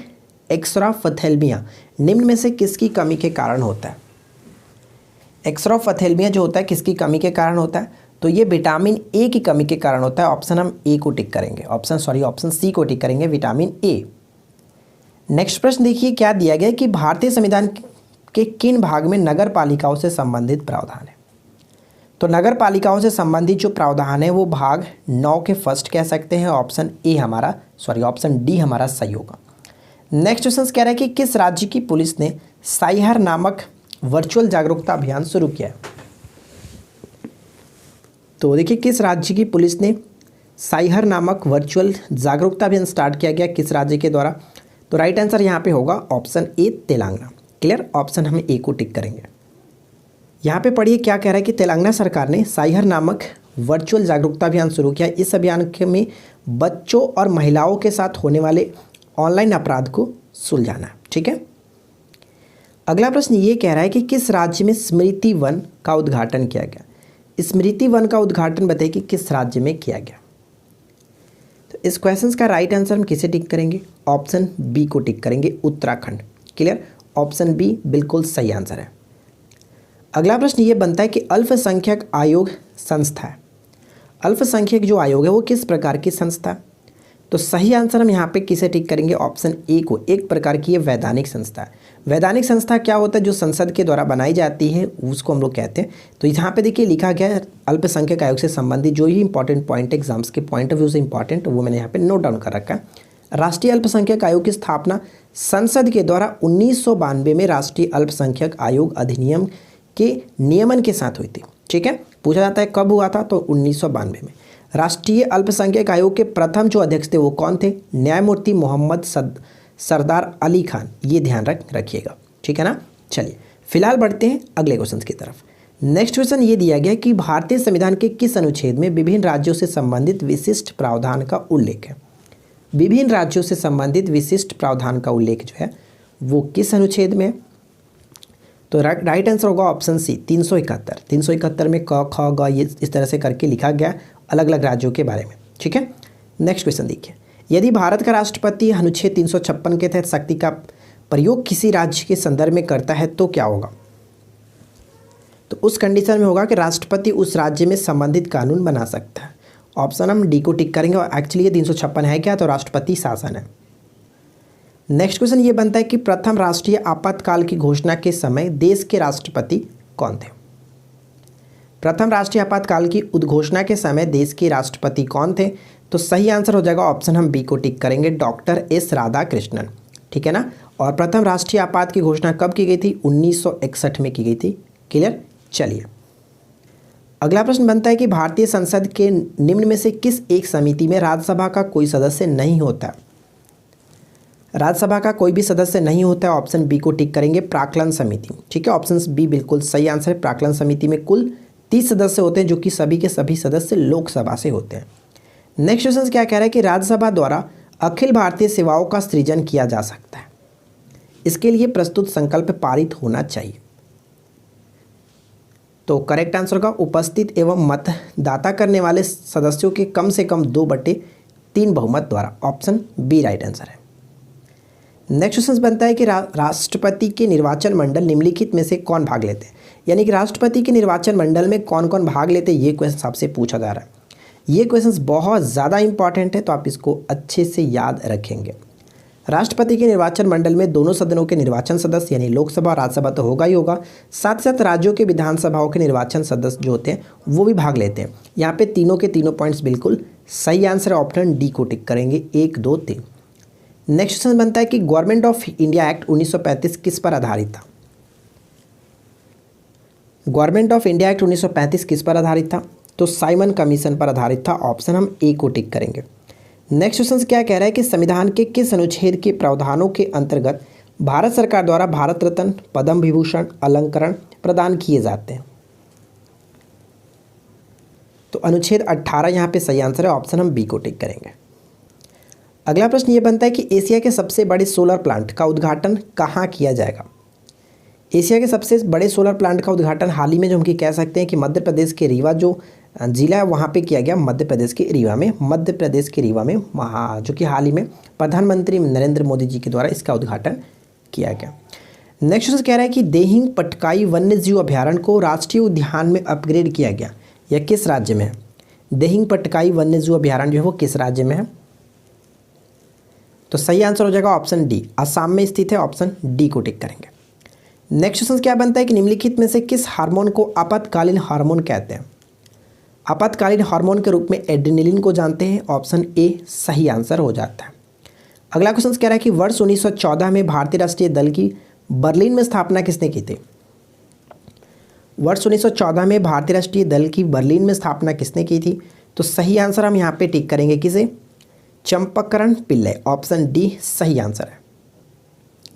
एक्सराफथेल्मिया निम्न में से किसकी कमी के कारण होता है। एक्सराफथेल्मिया जो होता है किसकी कमी के कारण होता है, तो ये विटामिन ए की कमी के कारण होता है। ऑप्शन हम ए को टिक करेंगे, ऑप्शन सी को टिक करेंगे, विटामिन ए। नेक्स्ट प्रश्न देखिए क्या दिया गया कि भारतीय संविधान के किन भाग में नगर पालिकाओं से संबंधित प्रावधान है। तो नगर पालिकाओं से संबंधित जो प्रावधान है वो भाग 9 के फर्स्ट कह सकते हैं। ऑप्शन डी हमारा सही होगा। नेक्स्ट क्वेश्चन कह रहा है कि किस राज्य की पुलिस ने साइहर नामक वर्चुअल जागरूकता अभियान शुरू किया है। तो देखिए किस राज्य की पुलिस ने साइहर नामक वर्चुअल जागरूकता अभियान स्टार्ट किया गया, किस राज्य के द्वारा, तो राइट आंसर यहाँ पे होगा option A Telangana. Clear, option हम ए को टिक करेंगे। यहाँ पे पढ़िए क्या कह रहा है कि तेलंगाना सरकार ने साइहर नामक वर्चुअल जागरूकता अभियान शुरू किया। इस अभियान में बच्चों और महिलाओं के साथ होने वाले ऑनलाइन अपराध को सुलझाना, ठीक है। अगला प्रश्न ये कह रहा है कि किस राज्य में स्मृति वन का उद्घाटन किया गया। स्मृति वन का उद्घाटन बताइए कि किस राज्य में किया गया। तो इस क्वेश्चन का राइट आंसर हम किसे टिक करेंगे, ऑप्शन बी को टिक करेंगे, उत्तराखंड। क्लियर, ऑप्शन बी बिल्कुल सही आंसर है। अगला प्रश्न ये बनता है कि अल्पसंख्यक आयोग संस्था है। अल्पसंख्यक जो आयोग है वो किस प्रकार की संस्था है, तो सही आंसर हम यहाँ पे किसे टिक करेंगे, ऑप्शन ए को। एक प्रकार की ये वैधानिक संस्था है। वैधानिक संस्था क्या होता है, जो संसद के द्वारा बनाई जाती है उसको हम लोग कहते हैं। तो यहाँ पे देखिए लिखा गया है अल्पसंख्यक आयोग से संबंधित जो ही इंपॉर्टेंट पॉइंट एग्जाम्स के पॉइंट ऑफ व्यू से इंपॉर्टेंट, वो मैंने यहाँ पे नोट डाउन कर रखा है। राष्ट्रीय अल्पसंख्यक आयोग की स्थापना संसद के द्वारा 1992 में राष्ट्रीय अल्पसंख्यक आयोग अधिनियम के नियमन के साथ हुई थी, ठीक है। पूछा जाता है कब हुआ था, तो 1992 में। राष्ट्रीय अल्पसंख्यक आयोग के प्रथम जो अध्यक्ष थे वो कौन थे, न्यायमूर्ति मोहम्मद सरदार अली खान। ये ध्यान रखिएगा, ठीक है ना। चलिए फिलहाल बढ़ते हैं अगले क्वेश्चन की तरफ। नेक्स्ट क्वेश्चन ये दिया गया कि भारतीय संविधान के किस अनुच्छेद में विभिन्न राज्यों से संबंधित विशिष्ट प्रावधान का उल्लेख है। विभिन्न राज्यों से संबंधित विशिष्ट प्रावधान का उल्लेख जो है वो किस अनुच्छेद में, तो राइट आंसर होगा ऑप्शन सी 371 में क ख ग ये इस तरह से करके लिखा गया अलग अलग राज्यों के बारे में, ठीक है। नेक्स्ट क्वेश्चन देखिए, यदि भारत का राष्ट्रपति अनुच्छेद 356 के तहत शक्ति का प्रयोग किसी राज्य के संदर्भ में करता है तो क्या होगा। तो उस कंडीशन में होगा कि राष्ट्रपति उस राज्य में संबंधित कानून बना सकता है। ऑप्शन हम डी को टिक करेंगे। और एक्चुअली ये 356 है क्या, तो राष्ट्रपति शासन है। नेक्स्ट क्वेश्चन ये बनता है कि प्रथम राष्ट्रीय आपातकाल की घोषणा के समय देश के राष्ट्रपति कौन थे। प्रथम राष्ट्रीय आपातकाल की उद्घोषणा के समय देश के राष्ट्रपति कौन थे, तो सही आंसर हो जाएगा ऑप्शन हम बी को टिक करेंगे, डॉक्टर एस राधाकृष्णन। ठीक है ना। और प्रथम राष्ट्रीय आपात की घोषणा कब की गई थी, 1961 में की गई थी। क्लियर। चलिए अगला प्रश्न बनता है कि भारतीय संसद के निम्न में से किस एक समिति में राज्यसभा का कोई सदस्य नहीं होता। राज्यसभा का कोई भी सदस्य नहीं होता है। ऑप्शन बी को टिक करेंगे, प्राक्कलन समिति। ठीक है, ऑप्शन बी बिल्कुल सही आंसर है। प्राक्कलन समिति में कुल 30 सदस्य होते हैं, जो कि सभी के सभी सदस्य लोकसभा से होते हैं। नेक्स्ट क्वेश्चन क्या कह रहा है कि राज्यसभा द्वारा अखिल भारतीय सेवाओं का सृजन किया जा सकता है। इसके लिए प्रस्तुत संकल्प पारित होना चाहिए। तो करेक्ट आंसर का उपस्थित एवं मतदाता करने वाले सदस्यों के कम से कम 2/3 बहुमत द्वारा। ऑप्शन बी राइट आंसर है। नेक्स्ट क्वेश्चन बनता है कि राष्ट्रपति के निर्वाचन मंडल निम्नलिखित में से कौन भाग लेते हैं। यानी कि राष्ट्रपति के निर्वाचन मंडल में कौन कौन भाग लेते हैं, ये क्वेश्चन आपसे पूछा जा रहा है। ये क्वेश्चन बहुत ज़्यादा इंपॉर्टेंट है, तो आप इसको अच्छे से याद रखेंगे। राष्ट्रपति के निर्वाचन मंडल में दोनों सदनों के निर्वाचन सदस्य यानी लोकसभा और राज्यसभा तो होगा ही होगा, साथ साथ राज्यों के विधानसभाओं के निर्वाचन सदस्य जो होते हैं वो भी भाग लेते हैं। यहाँ पे तीनों के तीनों पॉइंट्स बिल्कुल सही आंसर है। ऑप्शन डी को टिक करेंगे, 1, 2, 3। नेक्स्ट क्वेश्चन बनता है कि गवर्नमेंट ऑफ इंडिया एक्ट 1935 किस पर आधारित था। गवर्नमेंट ऑफ इंडिया एक्ट 1935 किस पर आधारित था, तो साइमन कमीशन पर आधारित था। ऑप्शन हम ए को टिक करेंगे। नेक्स्ट क्वेश्चन क्या कह रहा है कि संविधान के किस अनुच्छेद के प्रावधानों के अंतर्गत भारत सरकार द्वारा भारत रत्न, पद्म विभूषण, अलंकरण प्रदान किए जाते हैं। तो अनुच्छेद 18 यहाँ पे सही आंसर है। ऑप्शन हम बी को टिक करेंगे। अगला प्रश्न ये बनता है कि एशिया के सबसे बड़े सोलर प्लांट का उद्घाटन कहाँ किया जाएगा। एशिया के सबसे बड़े सोलर प्लांट का उद्घाटन हाल ही में जो हम कह सकते हैं कि मध्य प्रदेश के रीवा जो जिला है वहाँ पे किया गया। मध्य प्रदेश के रीवा में जो कि हाल ही में प्रधानमंत्री नरेंद्र मोदी जी के द्वारा इसका उद्घाटन किया गया। नेक्स्ट कह रहा है कि देहिंग पटकाई वन्यजीव अभ्यारण्य को राष्ट्रीय उद्यान में अपग्रेड किया गया, यह किस राज्य में है। देहिंग पटकाई वन्यजीव अभ्यारण्य जो है वो किस राज्य में है, तो सही आंसर हो जाएगा ऑप्शन डी, असम में स्थित है। ऑप्शन डी को टिक करेंगे। नेक्स्ट क्वेश्चन क्या बनता है कि निम्नलिखित में से किस हार्मोन को आपातकालीन हार्मोन कहते हैं। आपातकालीन हार्मोन के रूप में एड्रेनलिन को जानते हैं। ऑप्शन ए सही आंसर हो जाता है। अगला क्वेश्चन कह रहा है कि वर्ष 1914 में भारतीय राष्ट्रीय दल की बर्लिन में स्थापना किसने की थी। वर्ष 1914 में भारतीय राष्ट्रीय दल की बर्लिन में स्थापना किसने की थी, तो सही आंसर हम यहाँ पे टिक करेंगे, किसे, चंपकरण पिल्ले। ऑप्शन डी सही आंसर है।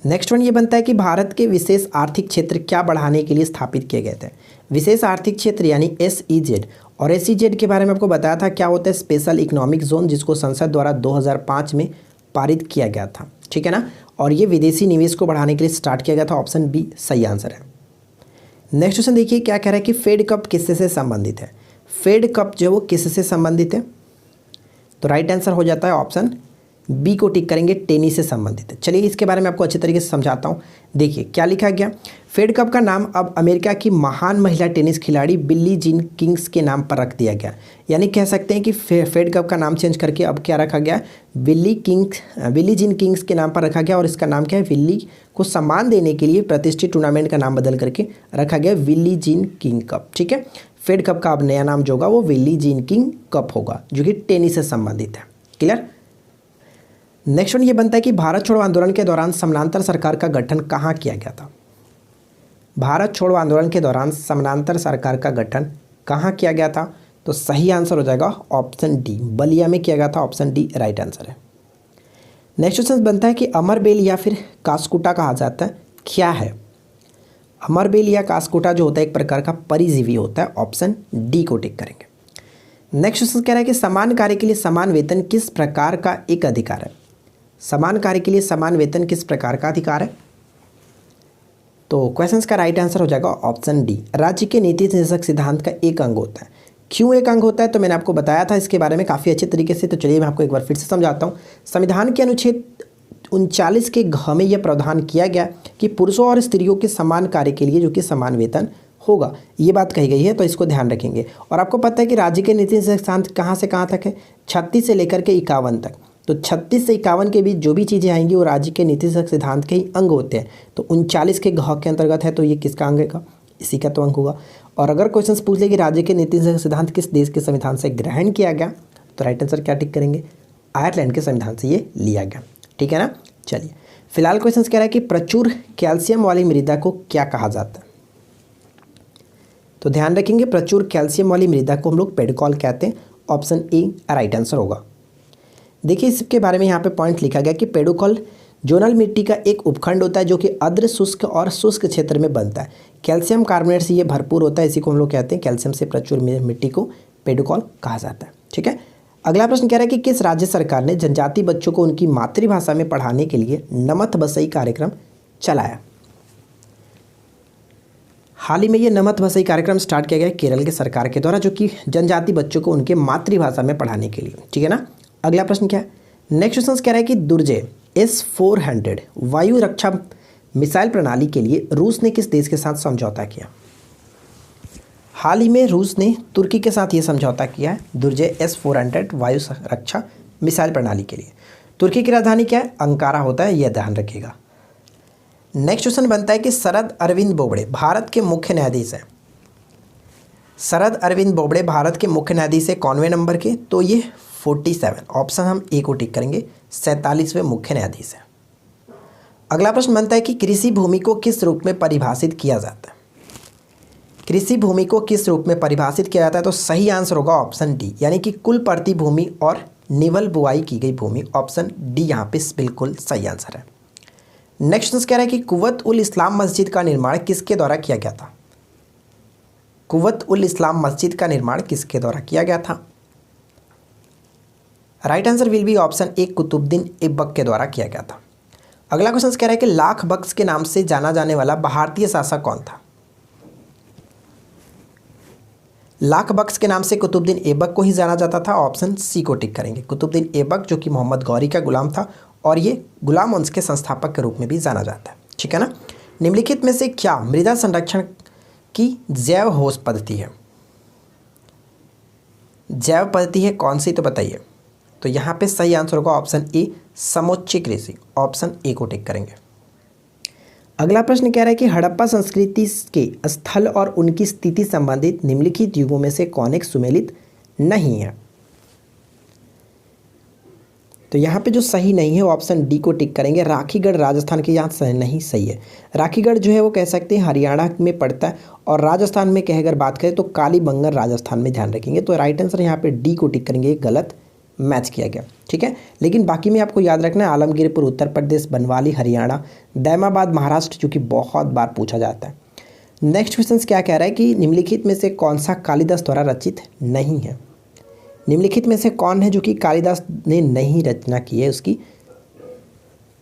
नेक्स्ट वन ये बनता है कि भारत के विशेष आर्थिक क्षेत्र क्या बढ़ाने के लिए स्थापित किए गए थे। विशेष आर्थिक क्षेत्र यानी SEZ, और SEZ के बारे में आपको बताया था क्या होता है, स्पेशल इकोनॉमिक जोन, जिसको संसद द्वारा 2005 में पारित किया गया था। ठीक है ना। और ये विदेशी निवेश को बढ़ाने के लिए स्टार्ट किया गया था। ऑप्शन बी सही आंसर है। नेक्स्ट क्वेश्चन देखिए क्या कह रहा है कि फेड कप किससे से संबंधित है। फेड कप जो है वो किससे संबंधित है, तो राइट आंसर हो जाता है ऑप्शन बी को टिक करेंगे, टेनिस से संबंधित है। चलिए इसके बारे में आपको अच्छे तरीके से समझाता हूँ। देखिए क्या लिखा गया, फेड कप का नाम अब अमेरिका की महान महिला टेनिस खिलाड़ी बिली जीन किंग्स के नाम पर रख दिया गया। यानी कह सकते हैं कि फेड कप का नाम चेंज करके अब क्या रखा गया, बिली जीन किंग्स के नाम पर रखा गया। और इसका नाम क्या है, बिली को सम्मान देने के लिए प्रतिष्ठित टूर्नामेंट का नाम बदल करके रखा गया बिली जीन किंग कप। ठीक है, फेड कप का अब नया नाम जो होगा वो बिली जीन किंग कप होगा, जो कि टेनिस से संबंधित है। क्लियर। नेक्स्ट वन ये बनता है कि भारत छोड़ो आंदोलन के दौरान समानांतर सरकार का गठन कहाँ किया गया था। भारत छोड़ो आंदोलन के दौरान समानांतर सरकार का गठन कहाँ किया गया था, तो सही आंसर हो जाएगा ऑप्शन डी, बलिया में किया गया था। ऑप्शन डी राइट आंसर है। नेक्स्ट क्वेश्चन बनता है कि अमरबेल या फिर कास्कुटा कहा जाता है, क्या है। अमरबेल या कास्कुटा जो होता है एक प्रकार का परिजीवी होता है। ऑप्शन डी को टिक करेंगे। नेक्स्ट क्वेश्चन कह रहा है कि समान कार्य के लिए समान वेतन किस प्रकार का एक अधिकार है। समान कार्य के लिए समान वेतन किस प्रकार का अधिकार है, तो क्वेश्चंस का राइट आंसर हो जाएगा ऑप्शन डी, राज्य के नीति निर्देशक सिद्धांत का एक अंग होता है। क्यों एक अंग होता है, तो मैंने आपको बताया था इसके बारे में काफ़ी अच्छे तरीके से। तो चलिए मैं आपको एक बार फिर से समझाता हूँ। संविधान के अनुच्छेद 39 के घ में यह प्रावधान किया गया कि पुरुषों और स्त्रियों के समान कार्य के लिए जो कि समान वेतन होगा, ये बात कही गई है, तो इसको ध्यान रखेंगे। और आपको पता है कि राज्य के नीति सिद्धांत कहाँ से कहाँ तक है, 36 से लेकर के 51 तक। तो 36 से 51 के बीच जो भी चीज़ें आएंगी वो राज्य के नीति सिद्धांत के ही अंग होते हैं। तो 39 के घ के अंतर्गत है, तो ये किसका अंग है, इसी का तो अंग होगा। और अगर क्वेश्चन पूछ ले कि राज्य के नीति सिद्धांत किस देश के संविधान से ग्रहण किया गया, तो राइट आंसर क्या टिक करेंगे, आयरलैंड के संविधान से ये लिया गया। ठीक है ना। चलिए फिलहाल क्वेश्चन कह रहा है कि प्रचुर कैल्शियम वाली मृदा को क्या कहा जाता है। तो ध्यान रखेंगे, प्रचुर कैल्शियम वाली मृदा को हम लोग पेडोकॉल कहते हैं। ऑप्शन ए राइट आंसर होगा। देखिए इसके बारे में यहाँ पे पॉइंट लिखा गया कि पेडोकॉल जोनल मिट्टी का एक उपखंड होता है जो कि अर्ध शुष्क और शुष्क क्षेत्र में बनता है। कैल्शियम कार्बोनेट से ये भरपूर होता है, इसी को हम लोग कहते हैं, कैल्शियम से प्रचुर मिट्टी को पेडोकॉल कहा जाता है। ठीक है। अगला प्रश्न कह रहा है कि किस राज्य सरकार ने जनजाति बच्चों को उनकी मातृभाषा में पढ़ाने के लिए नमत बसई कार्यक्रम चलाया। हाल ही में ये नमत बसई कार्यक्रम स्टार्ट किया गया केरल के सरकार के द्वारा, जो कि जनजाति बच्चों को उनके मातृभाषा में पढ़ाने के लिए। ठीक है ना। अगला प्रश्न क्या है, नेक्स्ट क्वेश्चन कह रहा है कि दुर्जय S-400 वायु रक्षा मिसाइल प्रणाली के लिए रूस ने किस देश के साथ समझौता किया। हाल ही में रूस ने तुर्की के साथ ये समझौता किया है दुर्जय S-400 वायु रक्षा मिसाइल प्रणाली के लिए। तुर्की की राजधानी क्या है, अंकारा होता है, यह ध्यान रखिएगा। नेक्स्ट क्वेश्चन बनता है कि शरद अरविंद बोबड़े भारत के मुख्य न्यायाधीश हैं। शरद अरविंद बोबड़े भारत के मुख्य न्यायाधीश है कौनवें नंबर के, तो ये 47, ऑप्शन हम ए को टिक करेंगे, 47वें मुख्य न्यायाधीश है। अगला प्रश्न बनता है कि कृषि भूमि को किस रूप में परिभाषित किया जाता है। कृषि भूमि को किस रूप में परिभाषित किया जाता है, तो सही आंसर होगा ऑप्शन डी, यानी कि कुल प्रति भूमि और निवल बुआई की गई भूमि। ऑप्शन डी यहाँ पे बिल्कुल सही आंसर है। नेक्स्ट क्वेश्चन कह रहा है कि कुव्वत उल इस्लाम मस्जिद का निर्माण किसके द्वारा किया गया था। कुव्वत उल इस्लाम मस्जिद का निर्माण किसके द्वारा किया गया था। Right answer will be option A, Qutubuddin Aibak के द्वारा किया गया था। अगला क्वेश्चन कह रहा है कि लाख बख्श के नाम से जाना जाने वाला भारतीय शासक कौन था। लाख बख्श के नाम से कुतुबुद्दीन ऐबक को ही जाना जाता था। ऑप्शन सी को टिक करेंगे, कुतुबुद्दीन ऐबक जो कि मोहम्मद गौरी का गुलाम था और ये गुलाम वंश के संस्थापक के रूप में भी जाना जाता है। ठीक है ना। निम्नलिखित में से क्या मृदा संरक्षण की जैव ठोस पद्धति है। जैव पद्धति है कौन सी, तो बताइए। तो यहाँ पे सही आंसर होगा ऑप्शन ए, समोच्च कृषि। ऑप्शन ए को टिक करेंगे। अगला प्रश्न कह रहा है कि हड़प्पा संस्कृति के स्थल और उनकी स्थिति संबंधित निम्नलिखित युगों में से कौन एक सुमेलित नहीं है। तो यहाँ पे जो सही नहीं है वो ऑप्शन डी को टिक करेंगे, राखीगढ़ राजस्थान के यहाँ नहीं सही है। राखीगढ़ जो है वो कह सकते हैं हरियाणा में पड़ता है, और राजस्थान में कह अगर बात करें तो कालीबंगन राजस्थान में, ध्यान रखेंगे। तो राइट आंसर यहाँ पे डी को टिक करेंगे, गलत मैच किया गया। ठीक है। लेकिन बाकी में आपको याद रखना है आलमगीरपुर उत्तर प्रदेश, बनवाली हरियाणा, दैमाबाद महाराष्ट्र, जो कि बहुत बार पूछा जाता है। नेक्स्ट क्वेश्चन क्या कह रहा है कि निम्नलिखित में से कौन सा कालिदास द्वारा रचित नहीं है। निम्नलिखित में से कौन है जो कि कालिदास ने नहीं रचना की है उसकी।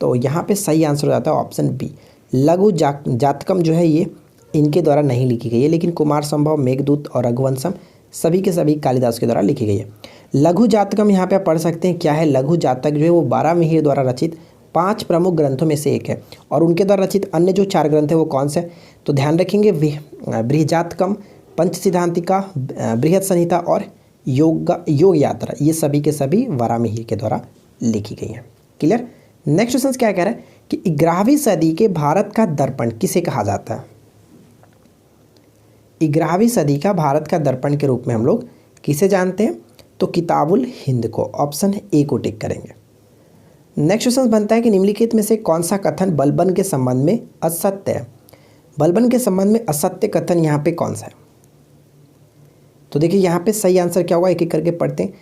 तो यहाँ पे सही आंसर हो जाता है ऑप्शन बी, लघु जातकम जो है ये इनके द्वारा नहीं लिखी गई है, लेकिन कुमार संभव, मेघदूत और रघुवंशम सभी के सभी कालिदास के द्वारा लिखी गई है। लघु जातकम यहाँ पे आप पढ़ सकते हैं क्या है। लघु जातक जो है वो 12 मिहिर द्वारा रचित 5 प्रमुख ग्रंथों में से एक है, और उनके द्वारा रचित अन्य जो 4 ग्रंथ है वो कौन से, तो ध्यान रखेंगे बृहजातकम, पंचसिद्धांतिका, बृहत संहिता और योग यात्रा, ये सभी के सभी वारामिहिर के द्वारा लिखी गई हैं। क्लियर। नेक्स्ट क्वेश्चन क्या कह रहा है कि 11वीं सदी के भारत का दर्पण किसे कहा जाता है। 11वीं सदी का भारत का दर्पण के रूप में हम लोग किसे जानते हैं, तो किताबुल हिंद को। ऑप्शन ए को टिक करेंगे। नेक्स्ट क्वेश्चन बनता है कि निम्नलिखित में से कौन सा कथन बलबन के संबंध में असत्य है। बलबन के संबंध में असत्य कथन यहाँ पे कौन सा है, तो देखिए यहाँ पे सही आंसर क्या होगा, एक एक करके पढ़ते हैं।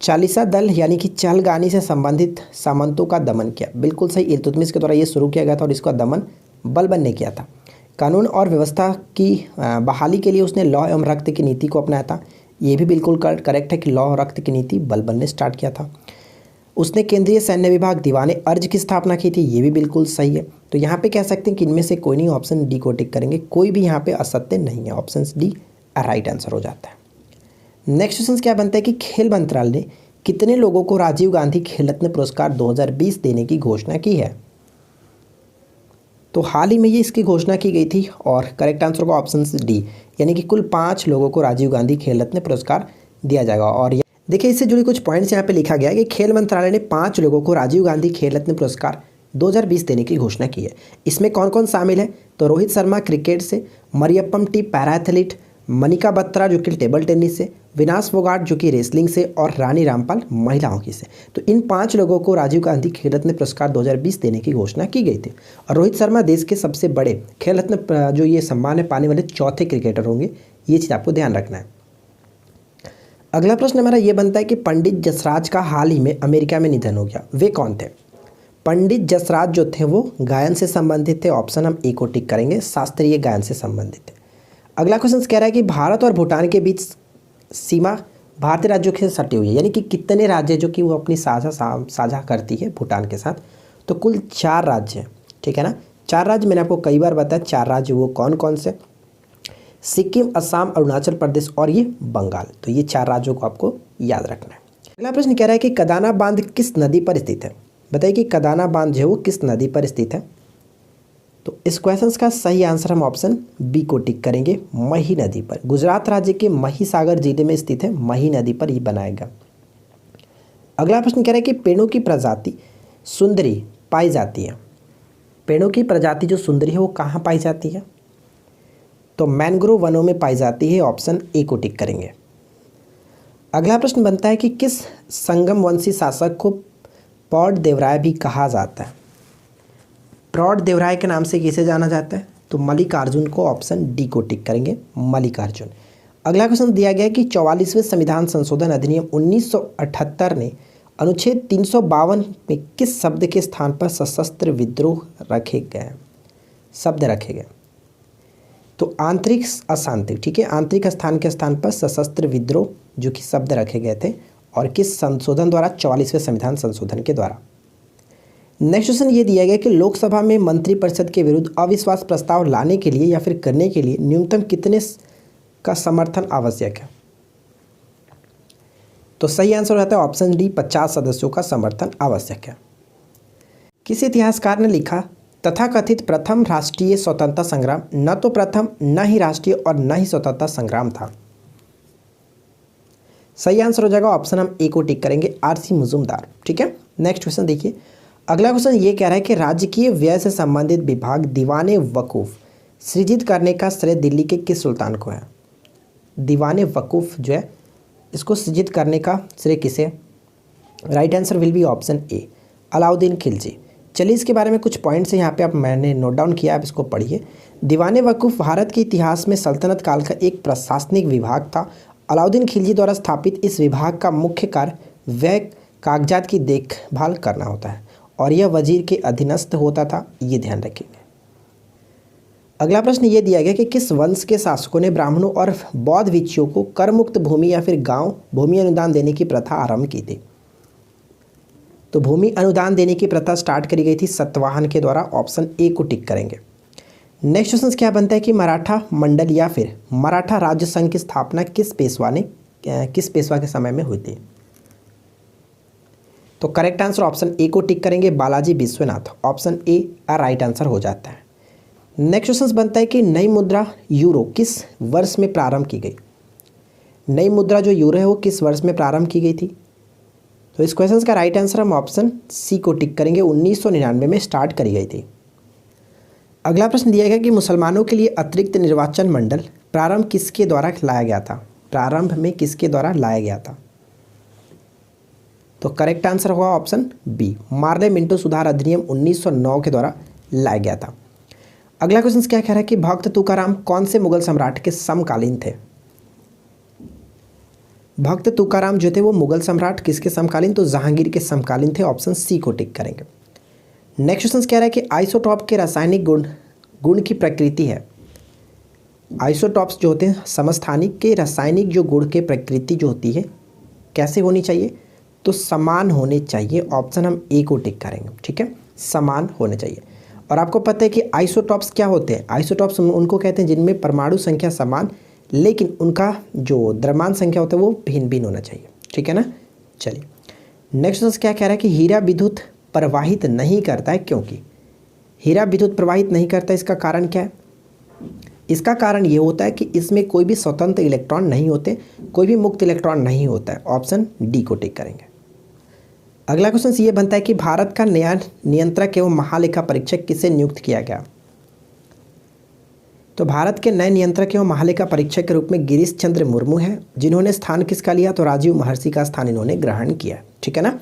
चालीसा दल यानी कि चहलगानी से संबंधित सामंतों का दमन किया, बिल्कुल सही। इल्तुतमिश के द्वारा ये शुरू किया गया था और इसका दमन बलबन ने किया था। कानून और व्यवस्था की बहाली के लिए उसने लौ एवं रक्त की नीति को अपनाया था, ये भी बिल्कुल करेक्ट है कि लौ और रक्त की नीति बलबन ने स्टार्ट किया था। उसने केंद्रीय सैन्य विभाग दीवाने अर्ज की स्थापना की थी, ये भी बिल्कुल सही है। तो यहाँ पे कह सकते हैं कि इनमें से कोई नहीं, ऑप्शन डी को टिक करेंगे, कोई भी यहाँ पे असत्य नहीं है। ऑप्शन डी राइट आंसर हो जाता है। नेक्स्ट क्वेश्चन क्या बनता है कि खेल मंत्रालय ने कितने लोगों को राजीव गांधी खेल रत्न पुरस्कार 2020 देने की घोषणा की है। तो हाल ही में ये इसकी घोषणा की गई थी और करेक्ट आंसर होगा ऑप्शन डी, यानी कि कुल 5 लोगों को राजीव गांधी खेल रत्न पुरस्कार दिया जाएगा। और देखिए इससे जुड़ी कुछ पॉइंट्स यहाँ पे लिखा गया है कि खेल मंत्रालय ने 5 लोगों को राजीव गांधी खेल रत्न पुरस्कार 2020 देने की घोषणा की है। इसमें कौन कौन शामिल है? तो रोहित शर्मा क्रिकेट से, Mariyappan T para athlete, Manika Batra जो कि टेबल टेनिस से, विनाश फोगाट जो कि रेसलिंग से और रानी रामपाल महिला हॉकी से। तो इन 5 लोगों को राजीव गांधी खेल रत्न पुरस्कार 2020 देने की घोषणा की गई थी। और रोहित शर्मा देश के सबसे बड़े खेल रत्न जो ये सम्मान है पाने वाले चौथे क्रिकेटर होंगे, ये चीज़ आपको ध्यान रखना है। अगला प्रश्न हमारा ये बनता है कि पंडित जसराज का हाल ही में अमेरिका में निधन हो गया, वे कौन थे? पंडित जसराज जो थे वो गायन से संबंधित थे, ऑप्शन हम ए को टिक करेंगे, शास्त्रीय गायन से संबंधित थे। अगला क्वेश्चन कह रहा है कि भारत और भूटान के बीच सीमा भारतीय राज्यों के सटी हुई है, यानी कि कितने राज्य जो कि वो अपनी साझा करती है भूटान के साथ? तो कुल 4 राज्य हैं, ठीक है ना। 4 राज्य मैंने आपको कई बार बताया, 4 राज्य वो कौन कौन से? सिक्किम, असम, अरुणाचल प्रदेश और ये बंगाल। तो ये 4 राज्यों को आपको याद रखना है। अगला प्रश्न कह रहा है कि कदाना बांध किस नदी पर स्थित है? बताइए कि कदाना बांध जो है वो किस नदी पर स्थित है? तो इस क्वेश्चन का सही आंसर हम ऑप्शन बी को टिक करेंगे, मही नदी पर। गुजरात राज्य के महिसागर जिले में स्थित है, मही नदी पर ये बनाएगा। अगला प्रश्न कह रहा है कि पेड़ों की प्रजाति सुंदरी पाई जाती है। पेड़ों की प्रजाति जो सुंदरी है वो कहाँ पाई जाती है? तो मैंग्रोव वनों में पाई जाती है, ऑप्शन ए को टिक करेंगे। अगला प्रश्न बनता है कि किस संगम वंशी शासक को प्रौढ़ देवराय भी कहा जाता है? प्रौढ़ देवराय के नाम से किसे जाना जाता है? तो मल्लिकार्जुन को, ऑप्शन डी को टिक करेंगे, मल्लिकार्जुन। अगला क्वेश्चन दिया गया है कि 44वें संविधान संशोधन अधिनियम 1978 ने अनुच्छेद 352 में किस शब्द के स्थान पर सशस्त्र विद्रोह रखे गए? शब्द रखे गए तो आंतरिक अशांति, ठीक है, आंतरिक स्थान के स्थान पर सशस्त्र विद्रोह जो कि शब्द रखे गए थे, और किस संशोधन द्वारा? 44वें संविधान संशोधन के द्वारा। नेक्स्ट क्वेश्चन ये दिया गया कि लोकसभा में मंत्रिपरिषद के विरुद्ध अविश्वास प्रस्ताव लाने के लिए या फिर करने के लिए न्यूनतम कितने का समर्थन आवश्यक है? तो सही आंसर रहता है ऑप्शन डी, 50 सदस्यों का समर्थन आवश्यक है। किस इतिहासकार ने लिखा तथाकथित प्रथम राष्ट्रीय स्वतंत्रता संग्राम न तो प्रथम, न ही राष्ट्रीय और न ही स्वतंत्रता संग्राम था? सही आंसर हो जाएगा ऑप्शन हम ए को टिक करेंगे, आर.सी. मुजुमदार, ठीक है। नेक्स्ट क्वेश्चन देखिए। अगला क्वेश्चन ये कह रहा है कि राजकीय व्यय से संबंधित विभाग दीवाने वकूफ़ सृजित करने का श्रेय दिल्ली के किस सुल्तान को है? दीवाने वकूफ़ जो है इसको सृजित करने का श्रेय किसे? Right answer will be option ए, अलाउद्दीन खिलजी। चलिए इसके बारे में कुछ पॉइंट्स हैं यहाँ पे, आप मैंने नोट डाउन किया, आप इसको पढ़िए। दीवाने वकूफ़ भारत के इतिहास में सल्तनत काल का एक प्रशासनिक विभाग था। अलाउद्दीन खिलजी द्वारा स्थापित इस विभाग का मुख्य कार्य व्यय कागजात की देखभाल करना होता है और यह वजीर के अधीनस्थ होता था, ये ध्यान रखेंगे। अगला प्रश्न ये दिया गया कि किस वंश के शासकों ने ब्राह्मणों और बौद्ध भिक्षुओं को कर मुक्त भूमि या फिर गांव भूमि अनुदान देने की प्रथा आरंभ की थी? तो भूमि अनुदान देने की प्रथा स्टार्ट करी गई थी सतवाहन के द्वारा, ऑप्शन ए को टिक करेंगे। नेक्स्ट क्वेश्चन क्या बनता है कि मराठा मंडल या फिर मराठा राज्य संघ की स्थापना किस पेशवा के समय में हुई थी? तो करेक्ट आंसर ऑप्शन ए को टिक करेंगे, Balaji Vishwanath, option A right answer हो जाता है। नेक्स्ट क्वेश्चन बनता है कि नई मुद्रा यूरो किस वर्ष में प्रारंभ की गई? नई मुद्रा जो यूरो है वो किस वर्ष में प्रारंभ की गई थी? तो इस क्वेश्चन का राइट आंसर हम ऑप्शन सी को टिक करेंगे, 1999 में स्टार्ट करी गई थी। अगला प्रश्न दिया गया कि मुसलमानों के लिए अतिरिक्त निर्वाचन मंडल प्रारंभ किसके द्वारा लाया गया था? प्रारंभ में किसके द्वारा लाया गया था? तो करेक्ट आंसर होगा ऑप्शन बी, मार्ले मिंटो सुधार अधिनियम 1909 के द्वारा लाया गया था। अगला क्वेश्चन क्या कह रहा है कि भक्त तुकाराम कौन से मुगल सम्राट के समकालीन थे? भक्त तुकाराम जो थे वो मुगल सम्राट किसके समकालीन? तो जहांगीर के समकालीन थे, ऑप्शन सी को टिक करेंगे। नेक्स्ट क्वेश्चन कह रहा है कि आइसोटॉप के रासायनिक गुण की प्रकृति है। आइसोटॉप्स जो होते हैं समस्थानिक के रासायनिक जो गुण के प्रकृति जो होती है कैसे होनी चाहिए? तो समान होने चाहिए, ऑप्शन हम ए को टिक करेंगे, ठीक है, समान होने चाहिए। और आपको पता है कि आइसोटॉप्स क्या होते हैं? आइसोटॉप्स उनको कहते हैं जिनमें परमाणु संख्या समान लेकिन उनका जो द्रव्यमान संख्या होता है वो भिन्न भिन्न होना चाहिए, ठीक है ना। चलिए नेक्स्ट क्या कह रहा है कि हीरा विद्युत प्रवाहित नहीं करता है क्योंकि? हीरा विद्युत प्रवाहित नहीं करता, इसका कारण क्या है? इसका कारण ये होता है कि इसमें कोई भी स्वतंत्र इलेक्ट्रॉन नहीं होते, कोई भी मुक्त इलेक्ट्रॉन नहीं होता है। ऑप्शन डी को टिक करेंगे। अगला क्वेश्चन ये बनता है कि भारत का नया नियंत्रक एवं महालेखा परीक्षक किसे नियुक्त किया गया? तो भारत के नए नियंत्रक एवं महालेखा परीक्षक के रूप में गिरीश चंद्र मुर्मू हैं, जिन्होंने स्थान किसका लिया? तो राजीव महर्षि का स्थान इन्होंने ग्रहण किया। ठीक है ना।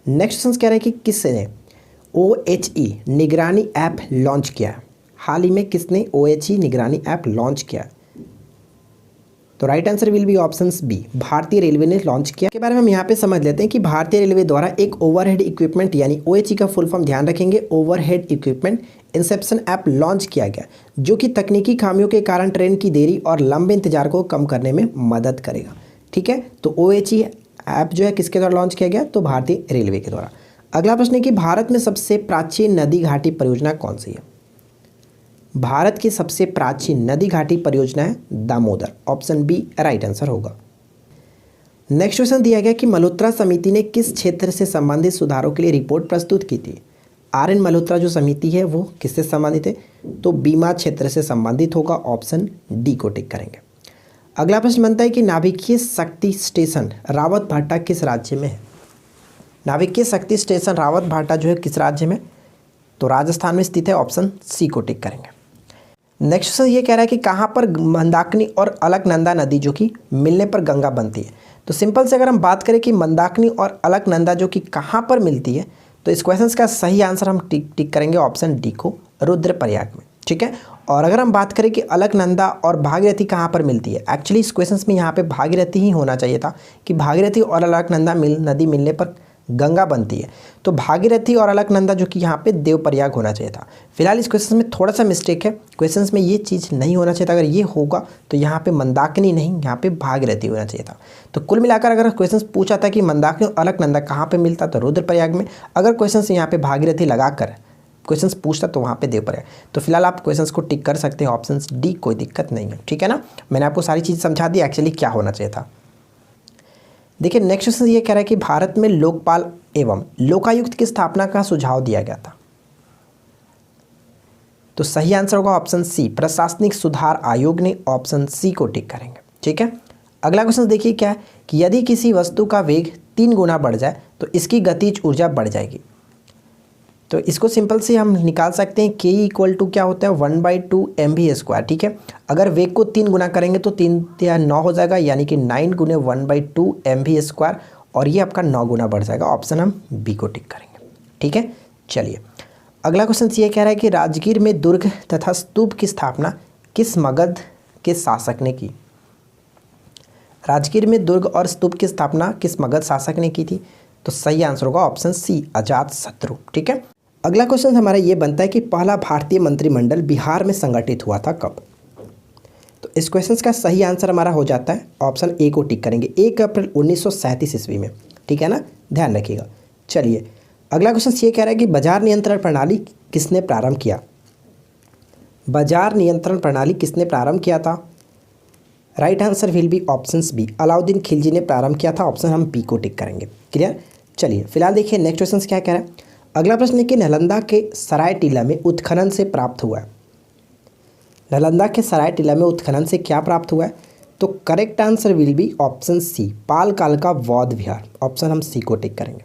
नेक्स्ट क्वेश्चन कह रहे हैं कि किसने OHE निगरानी ऐप लॉन्च किया है? हाल ही में किसने OHE निगरानी ऐप लॉन्च किया? तो right answer will be options B, भारतीय रेलवे ने लॉन्च किया। के बारे में हम यहाँ पे समझ लेते हैं कि भारतीय रेलवे द्वारा एक ओवरहेड इक्विपमेंट यानी OHE का फुल फॉर्म ध्यान रखेंगे, overhead equipment Inception app launch किया गया, जो कि तकनीकी खामियों के कारण ट्रेन की देरी और लंबे इंतजार को कम करने में मदद करेगा। ठीक है, तो OHE ऐप जो है किसके द्वारा लॉन्च किया गया? तो भारतीय रेलवे के द्वारा। अगला प्रश्न है कि भारत में सबसे प्राचीन नदी घाटी परियोजना कौन सी है? भारत की सबसे प्राचीन नदी घाटी परियोजना है Damodar. Option B right answer होगा। नेक्स्ट क्वेश्चन दिया गया कि मल्होत्रा समिति ने किस क्षेत्र से संबंधित सुधारों के लिए रिपोर्ट प्रस्तुत की थी? RN मल्होत्रा जो समिति है वो किससे संबंधित है? तो बीमा क्षेत्र से संबंधित होगा। ऑप्शन डी को टिक करेंगे। अगला प्रश्न बनता है कि नाभिकीय शक्ति स्टेशन रावत भाटा किस राज्य में है? नाभिकीय शक्ति स्टेशन रावत भाटा जो है किस राज्य में? तो राजस्थान में स्थित है। ऑप्शन सी को टिक करेंगे। नेक्स्ट क्वेश्चन ये कह रहा है कि कहाँ पर मंदाकिनी और अलकनंदा नदी जो कि मिलने पर गंगा बनती है? तो सिंपल से अगर हम बात करें कि मंदाकिनी और अलकनंदा जो कि कहाँ पर मिलती है, तो इस क्वेश्चन का सही आंसर हम टिक करेंगे ऑप्शन डी को, रुद्रप्रयाग में। ठीक है। और अगर हम बात करें कि अलकनंदा और भागीरथी कहाँ पर मिलती है, एक्चुअली इस क्वेश्चन में यहाँ पे भागीरथी ही होना चाहिए था कि भागीरथी और अलकनंदा नदी मिलने पर गंगा बनती है। तो भागीरथी और अलकनंदा जो कि यहाँ पे देवप्रयाग होना चाहिए था। फिलहाल इस क्वेश्चन में थोड़ा सा मिस्टेक है, क्वेश्चन में ये चीज़ नहीं होना चाहिए था। अगर ये होगा तो यहाँ पे मंदाकिनी नहीं, यहाँ पे भागीरथी होना चाहिए था। तो कुल मिलाकर अगर क्वेश्चन पूछा था कि मंदाकिनी और अलकनंदा कहाँ पे मिलता, तो रुद्रप्रयाग में। अगर क्वेश्चन यहाँ पे भागीरथी लगाकर क्वेश्चन पूछता तो वहाँ पे देवप्रयाग। तो फिलहाल आप क्वेश्चन को टिक कर सकते हैं ऑप्शन डी, कोई दिक्कत नहीं है। ठीक है ना। मैंने आपको सारी चीज़ समझा दी एक्चुअली क्या होना चाहिए था। देखिए नेक्स्ट क्वेश्चन ये कह रहा है कि भारत में लोकपाल एवं लोकायुक्त की स्थापना का सुझाव दिया गया था। तो सही आंसर होगा ऑप्शन सी, प्रशासनिक सुधार आयोग ने। ऑप्शन सी को टिक करेंगे। ठीक है। अगला क्वेश्चन देखिए क्या है कि यदि किसी वस्तु का वेग 3 गुना बढ़ जाए तो इसकी गतिज ऊर्जा बढ़ जाएगी। तो इसको सिंपल से हम निकाल सकते हैं, के इक्वल टू क्या होता है 1/2 mv²। ठीक है। अगर वेग को 3 गुना करेंगे तो 3 या 9 हो जाएगा, यानी कि 9 गुने 1/2 mv², और ये आपका 9 गुना बढ़ जाएगा। ऑप्शन हम बी को टिक करेंगे। ठीक है। चलिए अगला क्वेश्चन ये कह रहा है कि राजगीर में दुर्ग तथा स्तूप की स्थापना किस मगध के शासक ने की? राजगीर में दुर्ग और स्तूप की स्थापना किस मगध शासक ने की थी? तो सही आंसर होगा ऑप्शन सी, अजातशत्रु। ठीक है। अगला क्वेश्चन हमारा ये बनता है कि पहला भारतीय मंत्रिमंडल बिहार में संगठित हुआ था कब? तो इस क्वेश्चन का सही आंसर हमारा हो जाता है ऑप्शन ए को टिक करेंगे, 1 अप्रैल 1937 ईस्वी में। ठीक है ना, ध्यान रखिएगा। चलिए अगला क्वेश्चन ये कह रहा है कि बाजार नियंत्रण प्रणाली किसने प्रारंभ किया? बाजार नियंत्रण प्रणाली किसने प्रारंभ किया था? Right answer will be option B, Alauddin Khilji ने प्रारंभ किया था। ऑप्शन हम बी को टिक करेंगे। क्लियर। चलिए फिलहाल देखिए नेक्स्ट क्वेश्चन क्या कह रहा है। अगला प्रश्न है कि नालंदा के सराय टीला में उत्खनन से प्राप्त हुआ है। नालंदा के सराय टीला में उत्खनन से क्या प्राप्त हुआ है? तो correct answer will be option C, Pal काल का बौद्ध विहार। ऑप्शन हम सी को टिक करेंगे।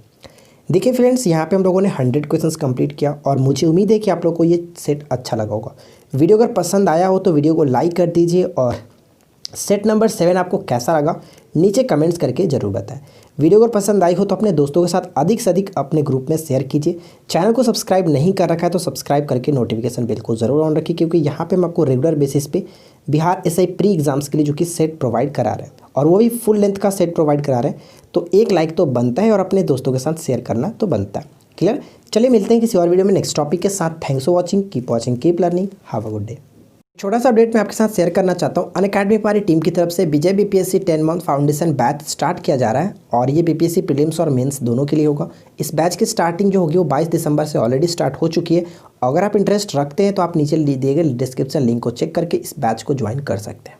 देखिए फ्रेंड्स, यहाँ पे हम लोगों ने 100 क्वेश्चंस कंप्लीट किया और मुझे उम्मीद है कि आप लोगों को ये सेट अच्छा लगा होगा। वीडियो अगर पसंद आया हो तो वीडियो को लाइक कर दीजिए और सेट नंबर 7 आपको कैसा लगा नीचे कमेंट्स करके ज़रूर बताएं। वीडियो अगर पसंद आई हो तो अपने दोस्तों के साथ अधिक से अधिक अपने ग्रुप में शेयर कीजिए। चैनल को सब्सक्राइब नहीं कर रखा है तो सब्सक्राइब करके नोटिफिकेशन बेल को ज़रूर ऑन रखिए, क्योंकि यहाँ पे हम आपको रेगुलर बेसिस पे बिहार एसआई प्री एग्जाम्स के लिए जो कि सेट प्रोवाइड करा रहे हैं, और वो भी फुल लेंथ का सेट प्रोवाइड करा रहे हैं। तो एक लाइक तो बनता है और अपने दोस्तों के साथ शेयर करना तो बनता है। क्लियर। चलिए मिलते हैं किसी और वीडियो में नेक्स्ट टॉपिक के साथ। Thanks for watching, keep learning, have a good day. छोटा सा अपडेट मैं आपके साथ शेयर करना चाहता हूँ। अनअकैडमी हमारी टीम की तरफ से Vijay BPSC 10 month foundation batch start किया जा रहा है, और ये बीपीएससी प्रीलिम्स और मेंस दोनों के लिए होगा। इस बैच की स्टार्टिंग जो होगी वो 22 दिसंबर से ऑलरेडी स्टार्ट हो चुकी है। अगर आप इंटरेस्ट रखते हैं तो आप नीचे दिए गए डिस्क्रिप्शन लिंक को चेक करके इस बैच को ज्वाइन कर सकते हैं।